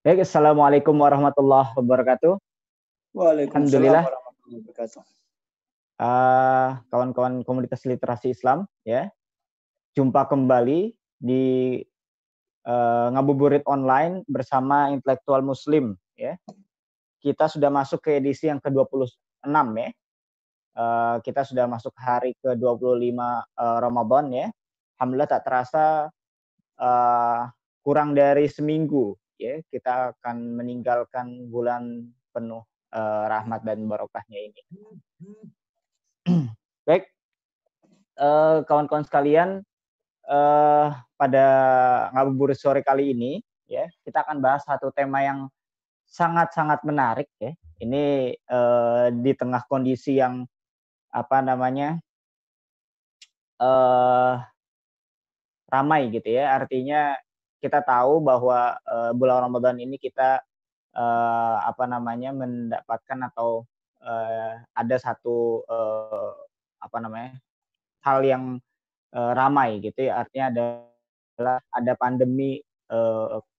Baik, Assalamualaikum warahmatullahi wabarakatuh. Waalaikumsalam Alhamdulillah, warahmatullahi wabarakatuh. kawan-kawan komunitas literasi Islam, ya, jumpa kembali di Ngabuburit Online bersama intelektual Muslim, ya. Kita sudah masuk ke edisi yang ke-26 ya. Kita sudah masuk hari ke-25 Ramadan ya. Alhamdulillah tak terasa eee, kurang dari seminggu ya, kita akan meninggalkan bulan penuh rahmat dan barokahnya ini. Baik, kawan-kawan sekalian, pada ngabuburit sore kali ini ya, kita akan bahas satu tema yang sangat-sangat menarik ya. Ini, di tengah kondisi yang apa namanya, eee, ramai gitu ya. Artinya kita tahu bahwa, bulan Ramadan ini kita, apa namanya, mendapatkan atau, ada satu, apa namanya, hal yang ramai gitu ya, artinya adalah ada pandemi,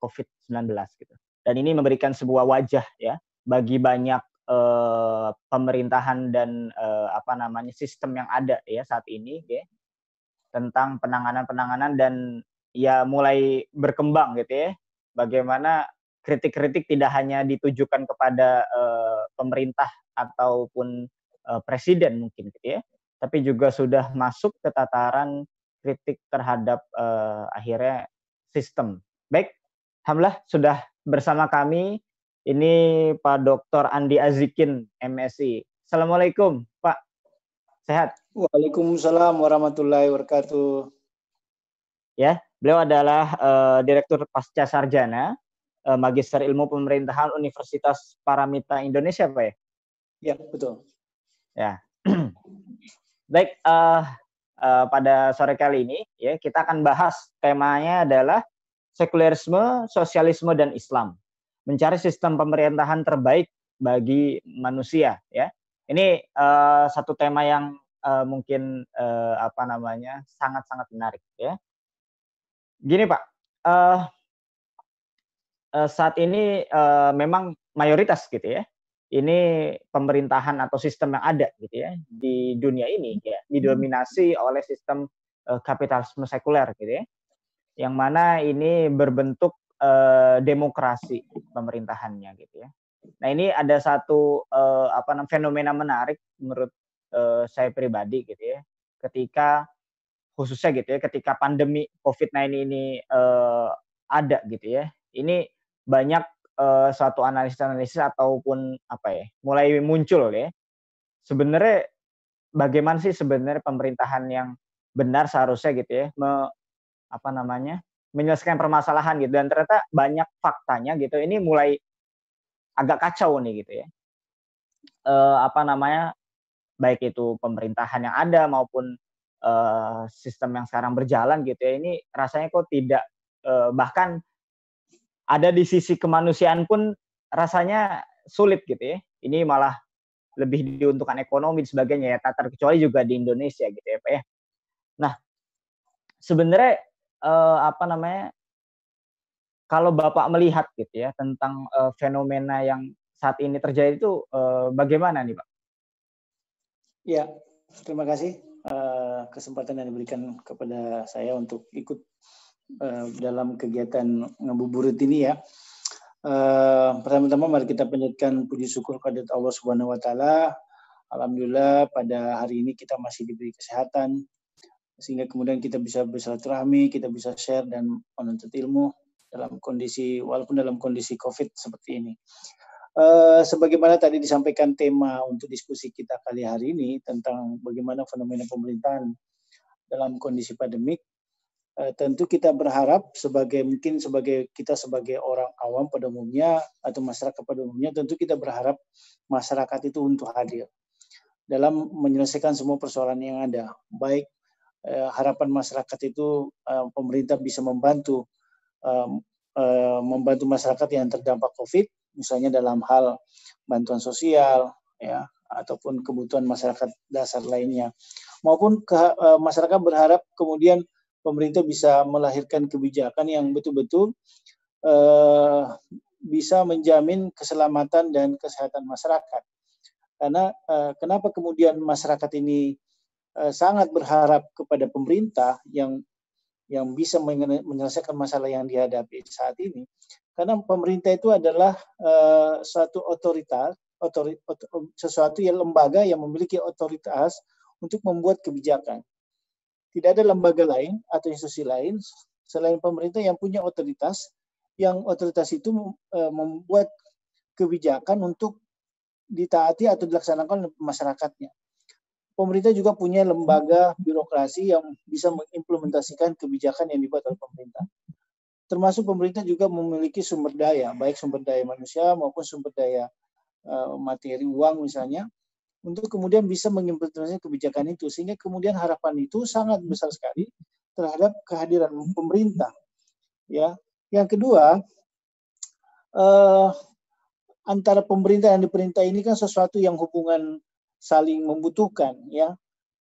COVID-19 gitu. Dan ini memberikan sebuah wajah ya, bagi banyak, pemerintahan dan, apa namanya, sistem yang ada ya saat ini ya, tentang penanganan-penanganan dan ya mulai berkembang gitu ya, bagaimana kritik-kritik tidak hanya ditujukan kepada, pemerintah ataupun, presiden mungkin gitu ya, tapi juga sudah masuk ke tataran kritik terhadap, akhirnya sistem. Baik, alhamdulillah sudah bersama kami ini Pak Dr. Andi Azikin, MSI. Assalamualaikum Pak, sehat? Waalaikumsalam warahmatullahi wabarakatuh. Ya, beliau adalah, Direktur Pasca Sarjana, Magister Ilmu Pemerintahan Universitas Paramita Indonesia, Pak, ya? Ya, betul. Ya. Baik, pada sore kali ini ya, kita akan bahas temanya adalah sekularisme, sosialisme, dan Islam. Mencari sistem pemerintahan terbaik bagi manusia, ya. Ini, satu tema yang, mungkin, apa namanya, sangat-sangat menarik, ya. Gini, Pak, eee saat ini, memang mayoritas gitu ya, ini pemerintahan atau sistem yang ada gitu ya, di dunia ini ya, didominasi oleh sistem, kapitalisme sekuler gitu ya, yang mana ini berbentuk, demokrasi pemerintahannya gitu ya. Nah ini ada satu, apa fenomena menarik menurut, saya pribadi gitu ya, ketika khususnya gitu ya, ketika pandemi COVID-19 ini, ada gitu ya. Ini banyak, suatu analisis-analisis ataupun apa ya, mulai muncul ya. Sebenarnya bagaimana sih sebenarnya pemerintahan yang benar seharusnya gitu ya, apa namanya, menyelesaikan permasalahan gitu dan ternyata banyak faktanya gitu, ini mulai agak kacau nih gitu ya. Apa namanya, baik itu pemerintahan yang ada maupun, sistem yang sekarang berjalan gitu ya, ini rasanya kok tidak, bahkan ada di sisi kemanusiaan pun rasanya sulit gitu ya. Ini malah lebih diuntungkan ekonomi dan sebagainya ya, tak terkecuali juga di Indonesia gitu ya, Pak, ya. Nah, sebenarnya, apa namanya, kalau Bapak melihat gitu ya tentang, fenomena yang saat ini terjadi itu, bagaimana nih, Pak? Ya, terima kasih, kesempatan yang diberikan kepada saya untuk ikut, dalam kegiatan ngabuburit ini ya. Pertama-tama mari kita panjatkan puji syukur kehadirat Allah Subhanahu wa taala. Alhamdulillah pada hari ini kita masih diberi kesehatan, sehingga kemudian kita bisa bersilaturahmi, kita bisa share dan menuntut ilmu dalam kondisi walaupun dalam kondisi Covid seperti ini. Sebagaimana tadi disampaikan tema untuk diskusi kita kali hari ini tentang bagaimana fenomena pemerintahan dalam kondisi pandemik, tentu kita berharap kita sebagai orang awam pada umumnya atau masyarakat pada umumnya, tentu kita berharap masyarakat itu untuk hadir dalam menyelesaikan semua persoalan yang ada. Baik harapan masyarakat itu pemerintah bisa membantu masyarakat yang terdampak COVID, misalnya dalam hal bantuan sosial, ya, ataupun kebutuhan masyarakat dasar lainnya, maupun masyarakat berharap kemudian pemerintah bisa melahirkan kebijakan yang betul-betul bisa menjamin keselamatan dan kesehatan masyarakat. Karena kenapa kemudian masyarakat ini sangat berharap kepada pemerintah yang bisa menyelesaikan masalah yang dihadapi saat ini? Karena pemerintah itu adalah suatu otoritas, sesuatu yang lembaga yang memiliki otoritas untuk membuat kebijakan. Tidak ada lembaga lain atau institusi lain selain pemerintah yang punya otoritas, yang otoritas itu membuat kebijakan untuk ditaati atau dilaksanakan oleh masyarakatnya. Pemerintah juga punya lembaga birokrasi yang bisa mengimplementasikan kebijakan yang dibuat oleh pemerintah. Termasuk pemerintah juga memiliki sumber daya, baik sumber daya manusia maupun sumber daya materi uang misalnya, untuk kemudian bisa mengimplementasikan kebijakan itu, sehingga kemudian harapan itu sangat besar sekali terhadap kehadiran pemerintah. Ya, yang kedua, antara pemerintah dan diperintah ini kan sesuatu yang hubungan saling membutuhkan, ya.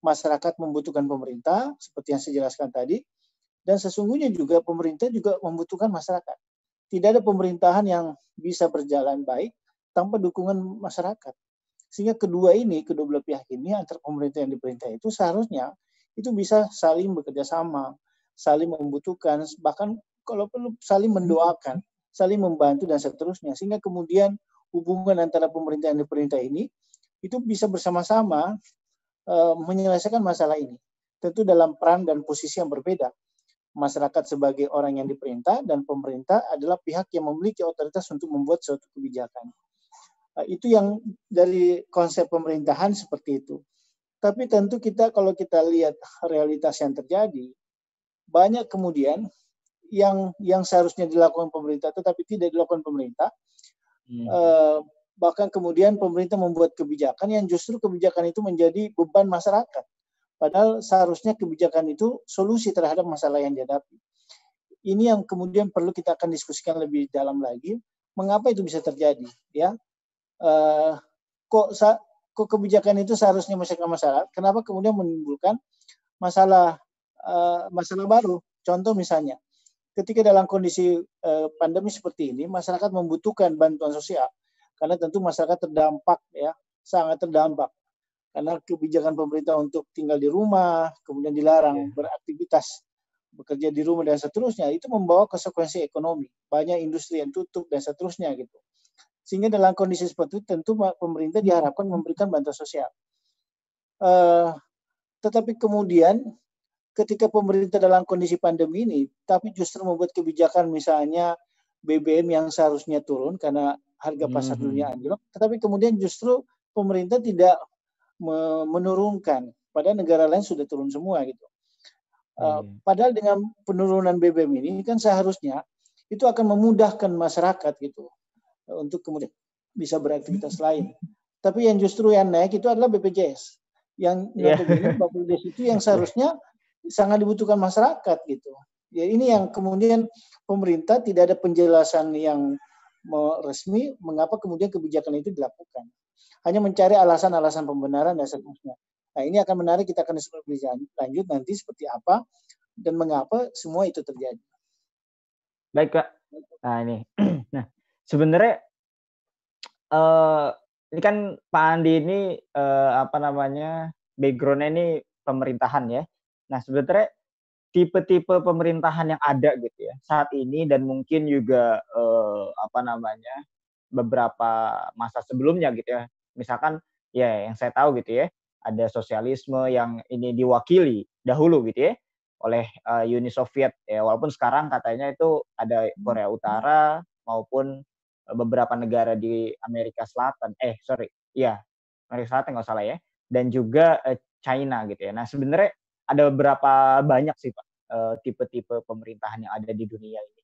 Masyarakat membutuhkan pemerintah seperti yang saya jelaskan tadi, dan sesungguhnya juga pemerintah juga membutuhkan masyarakat. Tidak ada pemerintahan yang bisa berjalan baik tanpa dukungan masyarakat. Sehingga kedua belah pihak ini, antara pemerintah dan diperintah itu seharusnya itu bisa saling bekerja sama, saling membutuhkan, bahkan kalau perlu saling mendoakan, saling membantu dan seterusnya. Sehingga kemudian hubungan antara pemerintah dan diperintah ini itu bisa bersama-sama menyelesaikan masalah ini. Tentu dalam peran dan posisi yang berbeda. Masyarakat sebagai orang yang diperintah dan pemerintah adalah pihak yang memiliki otoritas untuk membuat suatu kebijakan. Itu yang dari konsep pemerintahan seperti itu. Tapi tentu kalau kita lihat realitas yang terjadi, banyak kemudian yang seharusnya dilakukan pemerintah tetapi tidak dilakukan pemerintah. Bahkan kemudian pemerintah membuat kebijakan yang justru kebijakan itu menjadi beban masyarakat. Padahal seharusnya kebijakan itu solusi terhadap masalah yang dihadapi. Ini yang kemudian perlu kita akan diskusikan lebih dalam lagi. Mengapa itu bisa terjadi? Ya, kok kebijakan itu seharusnya masyarakat? Kenapa kemudian menimbulkan masalah baru? Contoh misalnya, ketika dalam kondisi pandemi seperti ini, masyarakat membutuhkan bantuan sosial karena tentu masyarakat terdampak, ya, sangat terdampak. Karena kebijakan pemerintah untuk tinggal di rumah, kemudian dilarang beraktivitas, bekerja di rumah dan seterusnya, itu membawa konsekuensi ekonomi. Banyak industri yang tutup dan seterusnya gitu. Sehingga dalam kondisi seperti itu tentu pemerintah diharapkan memberikan bantuan sosial. Tetapi kemudian ketika pemerintah dalam kondisi pandemi ini, tapi justru membuat kebijakan misalnya BBM yang seharusnya turun karena harga pasar dunia anjlok, tetapi kemudian justru pemerintah tidak menurunkan, pada negara lain sudah turun semua gitu. Padahal dengan penurunan BBM ini kan seharusnya itu akan memudahkan masyarakat gitu untuk kemudian bisa beraktivitas lain. Tapi yang justru yang naik itu adalah BPJS. Yang notabene BPJS itu yang seharusnya sangat dibutuhkan masyarakat gitu. Ya ini yang kemudian pemerintah tidak ada penjelasan yang resmi mengapa kemudian kebijakan itu dilakukan. Hanya mencari alasan-alasan pembenaran dan seterusnya. Nah ini akan menarik, kita akan diskusi lebih lanjut nanti seperti apa dan mengapa semua itu terjadi. Baik Kak. Nah ini, nah sebenarnya ini kan Pak Andi ini background-nya ini pemerintahan ya. Nah sebenarnya tipe-tipe pemerintahan yang ada gitu ya saat ini dan mungkin juga beberapa masa sebelumnya gitu ya. Misalkan ya yang saya tahu gitu ya, ada sosialisme yang ini diwakili dahulu gitu ya oleh Uni Soviet ya, walaupun sekarang katanya itu ada Korea Utara maupun beberapa negara di Amerika Selatan. Amerika Selatan nggak salah ya. Dan juga China gitu ya. Nah sebenarnya ada berapa banyak sih Pak tipe-tipe pemerintahan yang ada di dunia ini?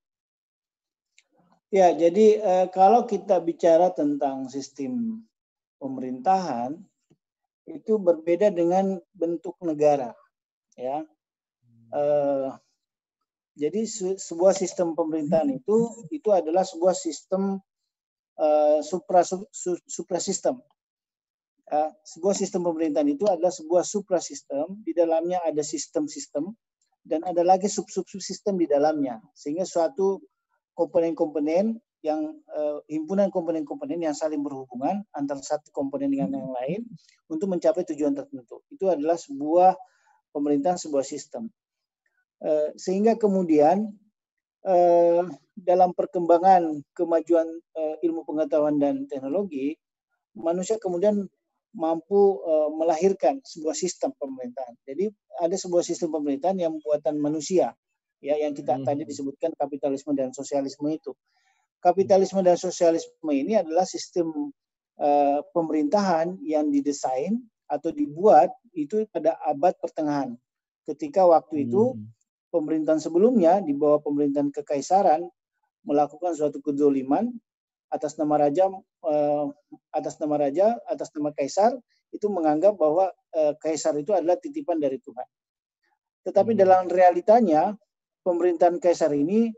Ya, jadi kalau kita bicara tentang sistem pemerintahan, itu berbeda dengan bentuk negara, ya. Jadi sebuah sistem pemerintahan itu adalah sebuah sistem suprasistem. Sebuah sistem pemerintahan itu adalah sebuah suprasistem, di dalamnya ada sistem-sistem dan ada lagi sub-sub-sistem di dalamnya, sehingga suatu komponen-komponen himpunan komponen-komponen yang saling berhubungan antara satu komponen dengan yang lain untuk mencapai tujuan tertentu. Itu adalah sebuah pemerintahan, sebuah sistem. Sehingga kemudian dalam perkembangan kemajuan ilmu pengetahuan dan teknologi, manusia kemudian mampu melahirkan sebuah sistem pemerintahan. Jadi ada sebuah sistem pemerintahan yang buatan manusia, ya, yang kita tadi disebutkan kapitalisme dan sosialisme itu. Kapitalisme dan sosialisme ini adalah sistem pemerintahan yang didesain atau dibuat itu pada abad pertengahan. Ketika waktu itu pemerintahan sebelumnya di bawah pemerintahan kekaisaran melakukan suatu kezoliman atas nama raja, atas nama kaisar, itu menganggap bahwa kaisar itu adalah titipan dari Tuhan. Tetapi dalam realitanya pemerintahan kaisar ini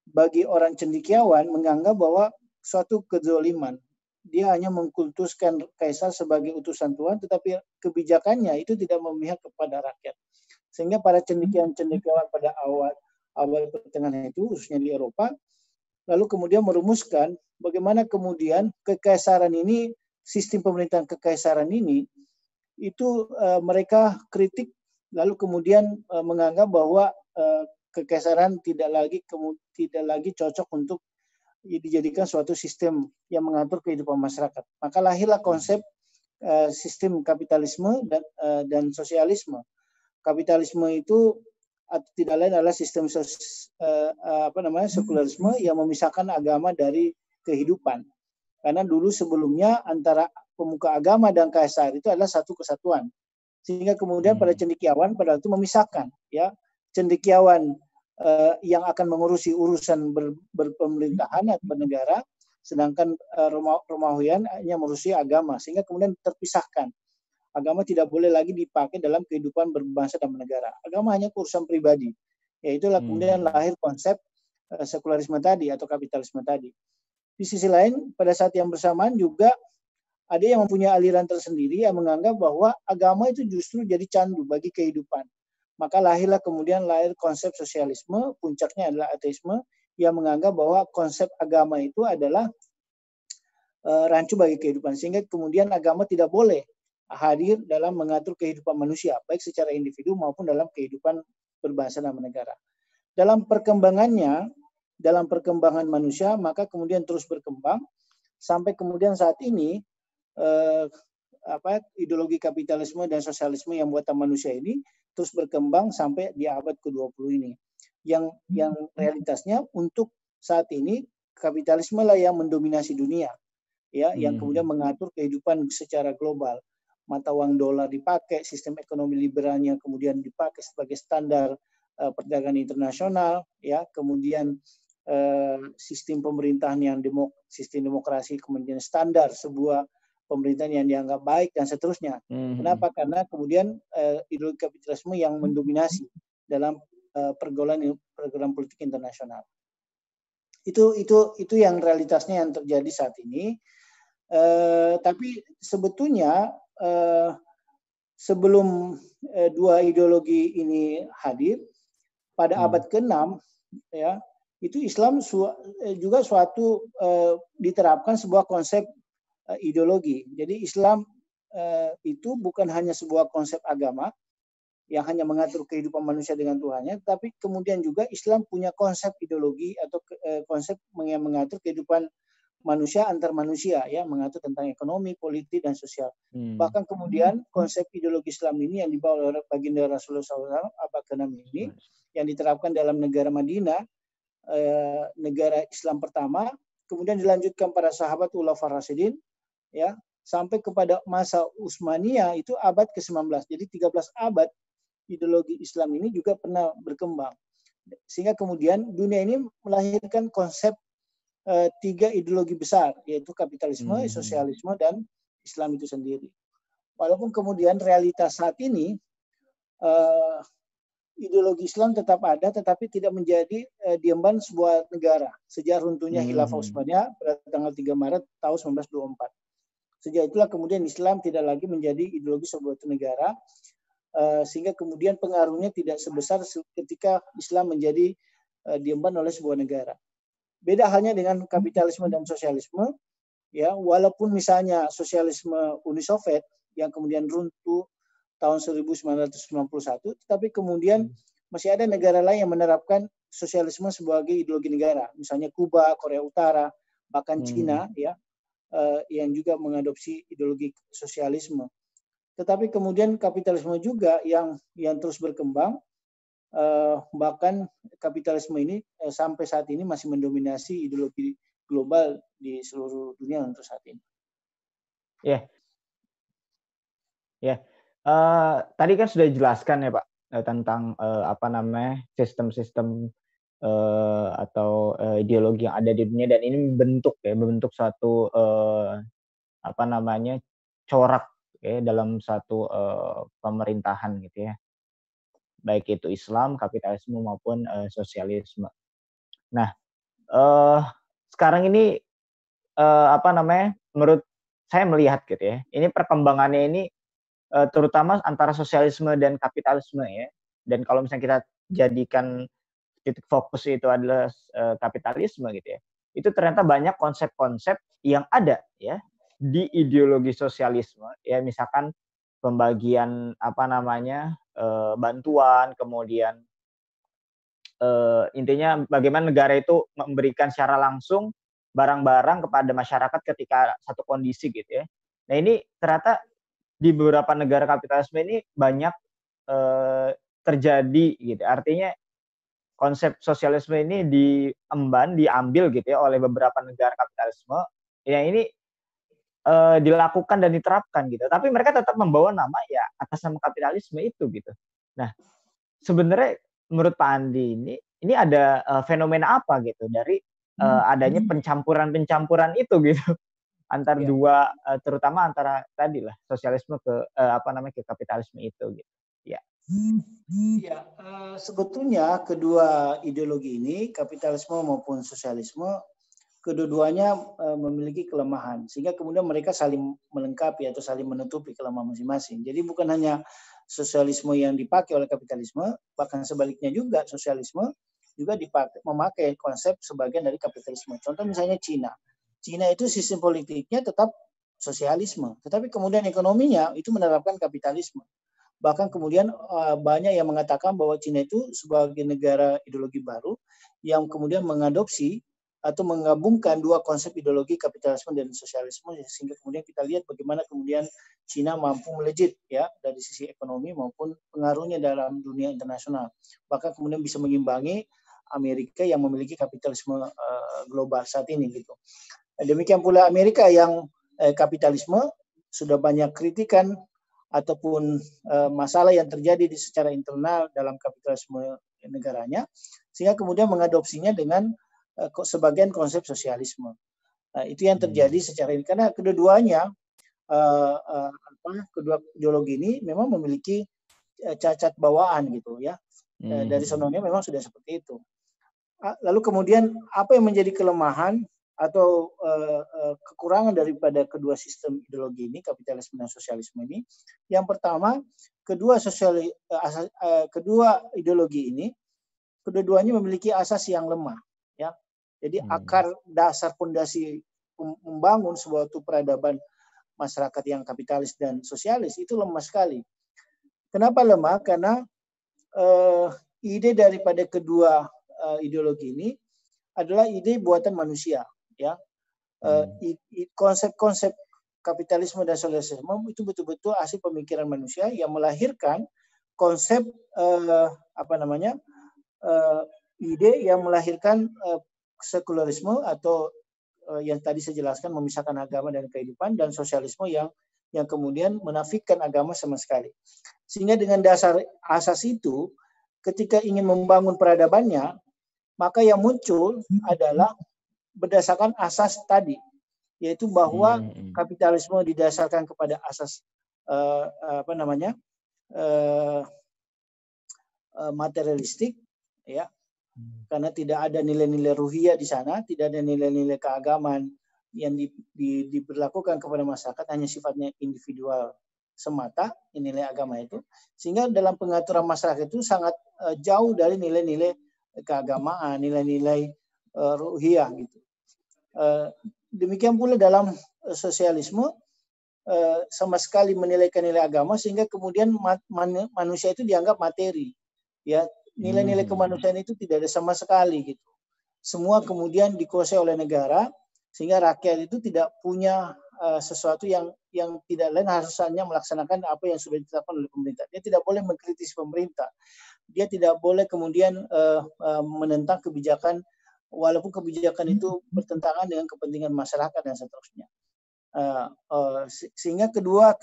bagi orang cendekiawan menganggap bahwa suatu kezoliman. Dia hanya mengkultuskan kaisar sebagai utusan Tuhan, tetapi kebijakannya itu tidak memihak kepada rakyat. Sehingga para cendekiawan pada awal pertengahan itu, khususnya di Eropa, lalu kemudian merumuskan bagaimana kemudian kekaisaran ini, sistem pemerintahan kekaisaran ini, itu mereka kritik, lalu kemudian menganggap bahwa kekaisaran tidak lagi cocok untuk dijadikan suatu sistem yang mengatur kehidupan masyarakat. Maka lahirlah konsep sistem kapitalisme dan sosialisme. Kapitalisme itu tidak lain adalah sistem sekularisme yang memisahkan agama dari kehidupan. Karena dulu sebelumnya antara pemuka agama dan kaisar itu adalah satu kesatuan. Sehingga kemudian pada cendekiawan pada waktu memisahkan, ya, cendekiawan yang akan mengurusi urusan berpemerintahan atau bernegara, sedangkan Romawian hanya mengurusi agama, sehingga kemudian terpisahkan. Agama tidak boleh lagi dipakai dalam kehidupan berbangsa dan bernegara. Agama hanya urusan pribadi. Yaitulah kemudian lahir konsep sekularisme tadi atau kapitalisme tadi. Di sisi lain, pada saat yang bersamaan juga ada yang mempunyai aliran tersendiri yang menganggap bahwa agama itu justru jadi candu bagi kehidupan. Maka lahir konsep sosialisme, puncaknya adalah ateisme, yang menganggap bahwa konsep agama itu adalah rancu bagi kehidupan. Sehingga kemudian agama tidak boleh hadir dalam mengatur kehidupan manusia, baik secara individu maupun dalam kehidupan berbangsa dan bernegara. Dalam perkembangan manusia, maka kemudian terus berkembang, sampai kemudian saat ini, ideologi kapitalisme dan sosialisme yang buatan manusia ini terus berkembang sampai di abad ke-20 ini. Yang realitasnya untuk saat ini kapitalisme lah yang mendominasi dunia, ya, yang kemudian mengatur kehidupan secara global. Mata uang dolar dipakai, sistem ekonomi liberalnya kemudian dipakai sebagai standar perdagangan internasional, ya, kemudian sistem pemerintahan yang sistem demokrasi kemudian standar sebuah pemerintahan yang dianggap baik dan seterusnya. Kenapa? Karena kemudian ideologi kapitalisme yang mendominasi dalam pergaulan politik internasional. Itu yang realitasnya yang terjadi saat ini. Tapi sebetulnya sebelum dua ideologi ini hadir pada abad ke-6, ya, itu Islam juga suatu diterapkan sebuah konsep ideologi. Jadi Islam itu bukan hanya sebuah konsep agama yang hanya mengatur kehidupan manusia dengan Tuhannya, tapi kemudian juga Islam punya konsep ideologi atau konsep yang mengatur kehidupan manusia antar manusia, ya, mengatur tentang ekonomi, politik, dan sosial. Bahkan kemudian konsep ideologi Islam ini yang dibawa oleh baginda Rasulullah SAW abad ke-6 ini, yang diterapkan dalam negara Madinah, negara Islam pertama, kemudian dilanjutkan para sahabat Khulafaur Rasyidin, ya, sampai kepada masa Utsmaniyah itu abad ke-19. Jadi 13 abad ideologi Islam ini juga pernah berkembang. Sehingga kemudian dunia ini melahirkan konsep 3 ideologi besar, yaitu kapitalisme, sosialisme, dan Islam itu sendiri. Walaupun kemudian realitas saat ini ideologi Islam tetap ada, tetapi tidak menjadi diemban sebuah negara. Sejak runtuhnya Khilafah Utsmaniyah pada tanggal 3 Maret tahun 1924. Sejak itulah kemudian Islam tidak lagi menjadi ideologi sebuah negara, sehingga kemudian pengaruhnya tidak sebesar ketika Islam menjadi diemban oleh sebuah negara. Beda halnya dengan kapitalisme dan sosialisme, ya, walaupun misalnya sosialisme Uni Soviet yang kemudian runtuh tahun 1991, tetapi kemudian masih ada negara lain yang menerapkan sosialisme sebagai ideologi negara, misalnya Kuba, Korea Utara, bahkan Cina, ya, yang juga mengadopsi ideologi sosialisme. Tetapi kemudian kapitalisme juga yang terus berkembang, bahkan kapitalisme ini sampai saat ini masih mendominasi ideologi global di seluruh dunia untuk saat ini. Ya, ya. Tadi kan sudah dijelaskan ya Pak tentang apa namanya sistem-sistem atau ideologi yang ada di dunia, dan ini membentuk suatu apa namanya corak ya dalam satu pemerintahan gitu ya, baik itu Islam, kapitalisme maupun sosialisme. Nah, sekarang ini apa namanya, menurut saya melihat gitu ya, ini perkembangannya ini terutama antara sosialisme dan kapitalisme ya. Dan kalau misalnya kita jadikan titik fokus itu adalah kapitalisme gitu ya, itu ternyata banyak konsep-konsep yang ada ya di ideologi sosialisme ya, misalkan pembagian apa namanya bantuan, kemudian intinya bagaimana negara itu memberikan secara langsung barang-barang kepada masyarakat ketika satu kondisi gitu ya. Nah ini ternyata di beberapa negara kapitalisme ini banyak terjadi gitu. Artinya konsep sosialisme ini diambil gitu ya oleh beberapa negara kapitalisme yang ini dilakukan dan diterapkan gitu. Tapi mereka tetap membawa nama ya atas nama kapitalisme itu gitu. Nah, sebenarnya menurut Pak Andi ini ada fenomena apa gitu dari adanya pencampuran-pencampuran itu gitu antar Ya. dua terutama antara tadilah sosialisme ke apa namanya ke kapitalisme itu gitu. Ya. Ya, sebetulnya kedua ideologi ini, kapitalisme maupun sosialisme, kedua-duanya memiliki kelemahan, sehingga kemudian mereka saling melengkapi atau saling menutupi kelemahan masing-masing. Jadi bukan hanya sosialisme yang dipakai oleh kapitalisme, bahkan sebaliknya juga sosialisme juga memakai konsep sebagian dari kapitalisme. Contoh misalnya Cina. Cina itu sistem politiknya tetap sosialisme, tetapi kemudian ekonominya itu menerapkan kapitalisme. Bahkan kemudian banyak yang mengatakan bahwa Cina itu sebagai negara ideologi baru yang kemudian mengadopsi atau menggabungkan dua konsep ideologi kapitalisme dan sosialisme, sehingga kemudian kita lihat bagaimana kemudian Cina mampu melejit ya dari sisi ekonomi maupun pengaruhnya dalam dunia internasional. Bahkan kemudian bisa mengimbangi Amerika yang memiliki kapitalisme global saat ini gitu. Demikian pula Amerika yang kapitalisme sudah banyak kritikan ataupun masalah yang terjadi secara internal dalam kapitalisme negaranya, sehingga kemudian mengadopsinya dengan sebagian konsep sosialisme. Itu yang terjadi secara ini, karena kedua-duanya kedua ideologi ini memang memiliki cacat bawaan gitu ya. Dari sononya memang sudah seperti itu. Lalu kemudian apa yang menjadi kelemahan atau kekurangan daripada kedua sistem ideologi ini, kapitalisme dan sosialisme ini? Yang pertama, kedua ideologi ini, kedua-duanya memiliki asas yang lemah, ya. Jadi akar dasar fondasi membangun sebuah peradaban masyarakat yang kapitalis dan sosialis itu lemah sekali. Kenapa lemah? Karena ide daripada kedua ideologi ini adalah ide buatan manusia, ya. Konsep-konsep kapitalisme dan sosialisme itu betul-betul hasil pemikiran manusia yang melahirkan konsep ide yang melahirkan sekularisme atau yang tadi saya jelaskan memisahkan agama dan kehidupan, dan sosialisme yang kemudian menafikan agama sama sekali. Sehingga dengan dasar asas itu, ketika ingin membangun peradabannya, maka yang muncul adalah berdasarkan asas tadi, yaitu bahwa kapitalisme didasarkan kepada asas materialistik, ya, karena tidak ada nilai-nilai ruhiyah di sana, tidak ada nilai-nilai keagamaan yang diberlakukan kepada masyarakat, hanya sifatnya individual semata nilai agama itu, sehingga dalam pengaturan masyarakat itu sangat jauh dari nilai-nilai keagamaan, nilai-nilai ruhiyah gitu. Demikian pula dalam sosialisme sama sekali menilaikan nilai agama sehingga kemudian manusia itu dianggap materi. Ya, nilai-nilai kemanusiaan itu tidak ada sama sekali gitu. Semua kemudian dikuasai oleh negara sehingga rakyat itu tidak punya sesuatu yang tidak lain harusnya melaksanakan apa yang sudah ditetapkan oleh pemerintah. Dia tidak boleh mengkritis pemerintah. Dia tidak boleh kemudian menentang kebijakan walaupun kebijakan itu bertentangan dengan kepentingan masyarakat dan seterusnya. Sehingga kedua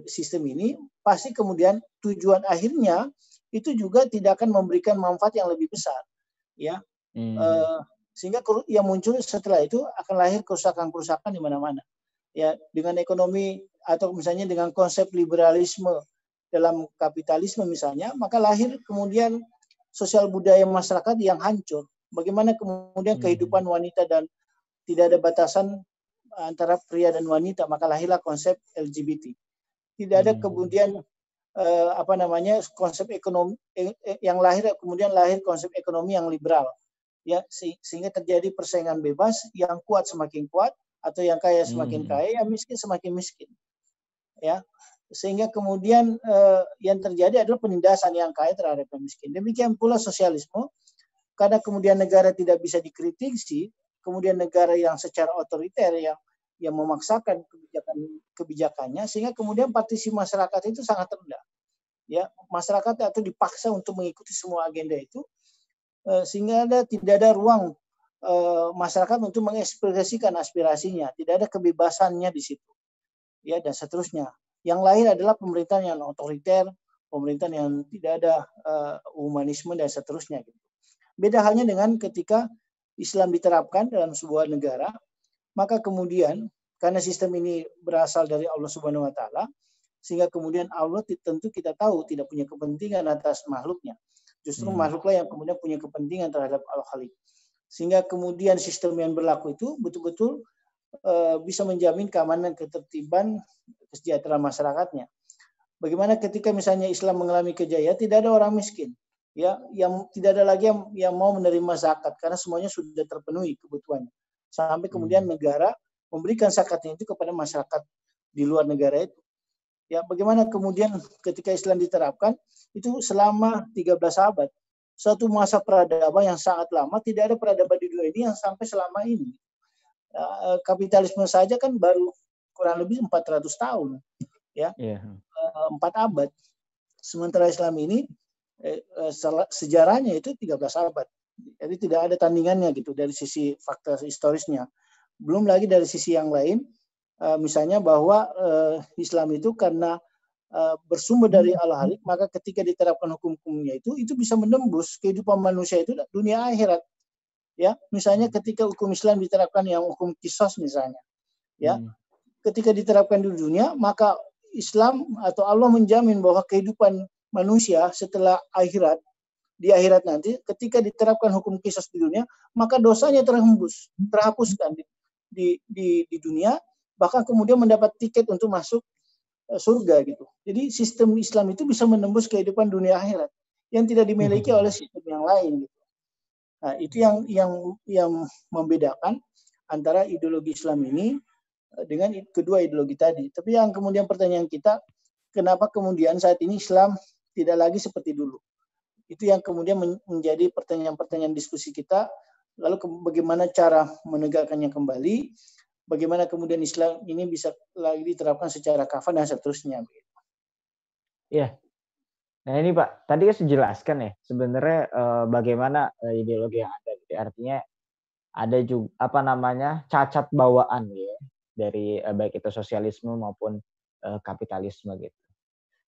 sistem ini pasti kemudian tujuan akhirnya itu juga tidak akan memberikan manfaat yang lebih besar, ya. Sehingga yang muncul setelah itu akan lahir kerusakan-kerusakan di mana-mana, ya, dengan ekonomi atau misalnya dengan konsep liberalisme dalam kapitalisme misalnya, maka lahir kemudian sosial budaya masyarakat yang hancur. Bagaimana kemudian kehidupan wanita dan tidak ada batasan antara pria dan wanita, maka lahirlah konsep LGBT. Tidak ada kemudian konsep ekonomi yang lahir, kemudian lahir konsep ekonomi yang liberal, ya, sehingga terjadi persaingan bebas, yang kuat semakin kuat atau yang kaya semakin kaya, yang miskin semakin miskin, ya. Sehingga kemudian yang terjadi adalah penindasan yang kaya terhadap yang miskin. Demikian pula sosialisme, karena kemudian negara tidak bisa dikritisi, kemudian negara yang secara otoriter yang memaksakan kebijakannya, sehingga kemudian partisipasi masyarakat itu sangat rendah. Ya, masyarakat atau dipaksa untuk mengikuti semua agenda itu, sehingga tidak ada ruang masyarakat untuk mengekspresikan aspirasinya, tidak ada kebebasannya di situ, ya, dan seterusnya. Yang lain adalah pemerintahan yang otoriter, pemerintahan yang tidak ada humanisme dan seterusnya. Beda halnya dengan ketika Islam diterapkan dalam sebuah negara, maka kemudian karena sistem ini berasal dari Allah Subhanahu wa taala, sehingga kemudian Allah tentu kita tahu tidak punya kepentingan atas makhluknya. Justru makhluklah yang kemudian punya kepentingan terhadap Al-Khaliq. Sehingga kemudian sistem yang berlaku itu betul-betul bisa menjamin keamanan, ketertiban, kesejahteraan masyarakatnya. Bagaimana ketika misalnya Islam mengalami kejayaan, tidak ada orang miskin, ya, yang tidak ada lagi yang mau menerima zakat karena semuanya sudah terpenuhi kebutuhannya. Sampai kemudian negara memberikan zakatnya itu kepada masyarakat di luar negara itu. Ya, bagaimana kemudian ketika Islam diterapkan itu selama 13 abad, suatu masa peradaban yang sangat lama, tidak ada peradaban di dunia ini yang sampai selama ini. Kapitalisme saja kan baru kurang lebih 400 tahun, ya, 4 abad. Sementara Islam ini sejarahnya itu 13 abad. Jadi tidak ada tandingannya gitu dari sisi fakta historisnya. Belum lagi dari sisi yang lain, misalnya bahwa Islam itu karena bersumber dari Al-Khaliq, maka ketika diterapkan hukum-hukumnya itu bisa menembus kehidupan manusia itu dunia akhirat. Ya, misalnya ketika hukum Islam diterapkan yang hukum qisas misalnya, ya, ketika diterapkan di dunia, maka Islam atau Allah menjamin bahwa kehidupan manusia setelah akhirat, di akhirat nanti, ketika diterapkan hukum qisas di dunia, maka dosanya terhapuskan di dunia, bahkan kemudian mendapat tiket untuk masuk surga gitu. Jadi sistem Islam itu bisa menembus kehidupan dunia akhirat yang tidak dimiliki oleh sistem yang lain gitu. Nah, itu yang membedakan antara ideologi Islam ini dengan kedua ideologi tadi. Tapi yang kemudian pertanyaan kita, kenapa kemudian saat ini Islam tidak lagi seperti dulu? Itu yang kemudian menjadi pertanyaan-pertanyaan diskusi kita. Lalu bagaimana cara menegakkannya kembali? Bagaimana kemudian Islam ini bisa lagi diterapkan secara kafah dan seterusnya? Iya. Nah ini Pak, tadi kan dijelaskan ya sebenarnya bagaimana ideologi yang ada. Gitu. Artinya ada juga cacat bawaan ya dari baik itu sosialisme maupun kapitalisme gitu.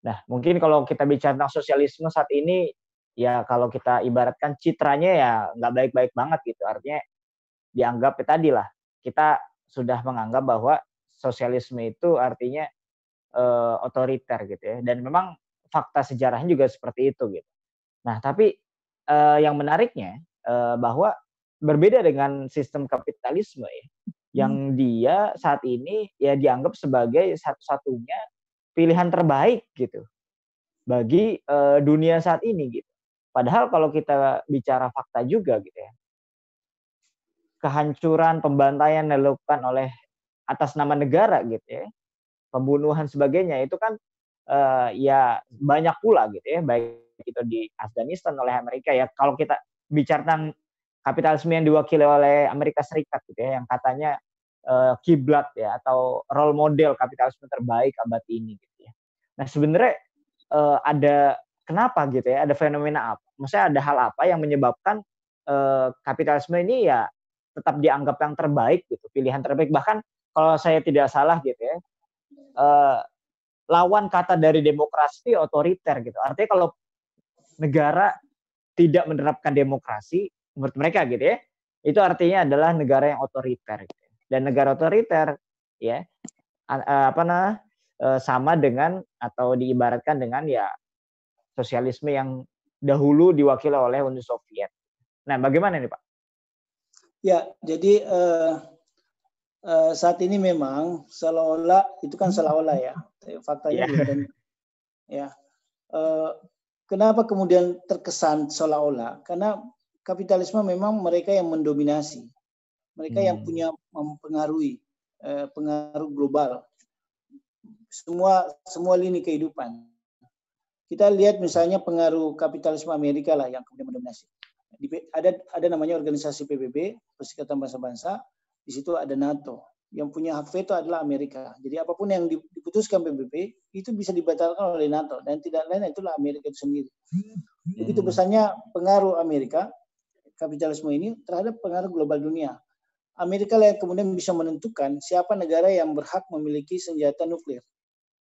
Nah mungkin kalau kita bicara tentang sosialisme saat ini ya kalau kita ibaratkan citranya ya nggak baik-baik banget gitu. Artinya dianggap tadi lah kita sudah menganggap bahwa sosialisme itu artinya otoriter gitu ya. Dan memang fakta sejarahnya juga seperti itu gitu. Nah, tapi yang menariknya bahwa berbeda dengan sistem kapitalisme ya, yang dia saat ini ya dianggap sebagai satu-satunya pilihan terbaik gitu bagi dunia saat ini gitu. Padahal kalau kita bicara fakta juga gitu ya, kehancuran, pembantaian yang dilakukan oleh atas nama negara gitu ya, pembunuhan sebagainya itu kan, ya banyak pula gitu ya, baik itu di Afghanistan oleh Amerika ya, kalau kita bicara tentang kapitalisme yang diwakili oleh Amerika Serikat gitu ya, yang katanya, kiblat ya atau role model kapitalisme terbaik abad ini gitu ya. Nah sebenarnya, ada kenapa gitu ya, ada fenomena apa? Maksudnya ada hal apa yang menyebabkan, kapitalisme ini ya tetap dianggap yang terbaik gitu, pilihan terbaik, bahkan kalau saya tidak salah gitu ya, eee, lawan kata dari demokrasi otoriter gitu. Artinya kalau negara tidak menerapkan demokrasi menurut mereka gitu ya, itu artinya adalah negara yang otoriter gitu. Dan negara otoriter ya, apa sama dengan atau diibaratkan dengan ya sosialisme yang dahulu diwakili oleh Uni Soviet. Nah, bagaimana nih, Pak? Ya, jadi saat ini memang seolah-olah itu kan seolah-olah ya, faktanya Iya. belum tentu. Ya, eh, kenapa kemudian terkesan seolah-olah? Karena kapitalisme memang mereka yang mendominasi, mereka yang punya mempengaruhi pengaruh global semua lini kehidupan. Kita lihat misalnya pengaruh kapitalisme Amerika lah yang kemudian mendominasi. Ada namanya organisasi PBB, Perserikatan Bangsa-Bangsa. Di situ ada NATO. Yang punya hak veto adalah Amerika. Jadi apapun yang diputuskan PBB itu bisa dibatalkan oleh NATO dan tidak lain itulah Amerika itu sendiri. Begitu besarnya pengaruh Amerika kapitalisme ini terhadap pengaruh global dunia. Amerika lah yang kemudian bisa menentukan siapa negara yang berhak memiliki senjata nuklir,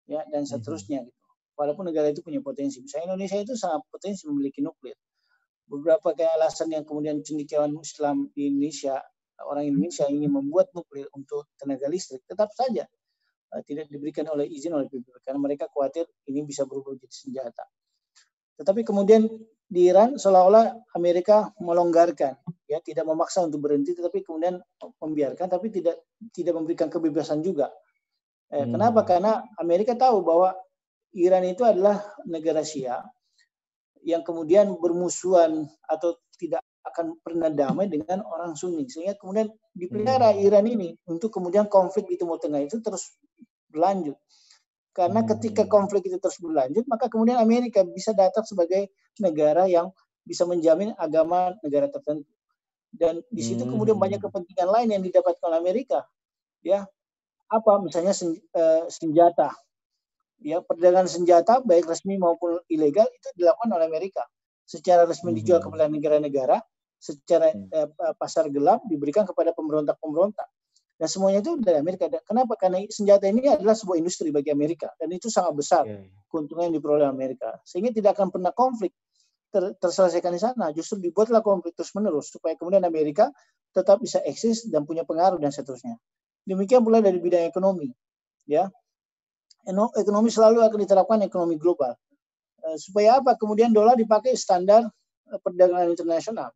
ya dan seterusnya. Gitu. Walaupun negara itu punya potensi. Misalnya Indonesia itu sangat potensi memiliki nuklir. Beberapa kayak alasan yang kemudian cendekiawan Islam di Indonesia, orang Indonesia ingin membuat nuklir untuk tenaga listrik, tetap saja tidak diberikan oleh izin oleh PBB karena mereka khawatir ini bisa berubah jadi senjata. Tetapi kemudian di Iran seolah-olah Amerika melonggarkan, ya tidak memaksa untuk berhenti, tetapi kemudian membiarkan, tapi tidak memberikan kebebasan juga. Kenapa? Karena Amerika tahu bahwa Iran itu adalah negara Syiah yang kemudian bermusuhan atau tidak akan pernah damai dengan orang Sunni, sehingga kemudian dipelihara Iran ini untuk kemudian konflik di Timur Tengah itu terus berlanjut. Karena ketika konflik itu terus berlanjut, maka kemudian Amerika bisa datang sebagai negara yang bisa menjamin agama negara tertentu. Dan di situ kemudian banyak kepentingan lain yang didapatkan oleh Amerika. Ya, apa misalnya senjata. Ya, perdagangan senjata baik resmi maupun ilegal itu dilakukan oleh Amerika. Secara resmi dijual kepada negara-negara, secara pasar gelap diberikan kepada pemberontak-pemberontak. Dan semuanya itu dari Amerika. Kenapa? Karena senjata ini adalah sebuah industri bagi Amerika dan itu sangat besar keuntungan yang diperoleh Amerika. Sehingga tidak akan pernah konflik terselesaikan di sana. Justru dibuatlah konflik terus-menerus supaya kemudian Amerika tetap bisa eksis dan punya pengaruh dan seterusnya. Demikian pula dari bidang ekonomi. Ya, ekonomi selalu akan diterapkan ekonomi global. Supaya apa? Kemudian dolar dipakai standar perdagangan internasional.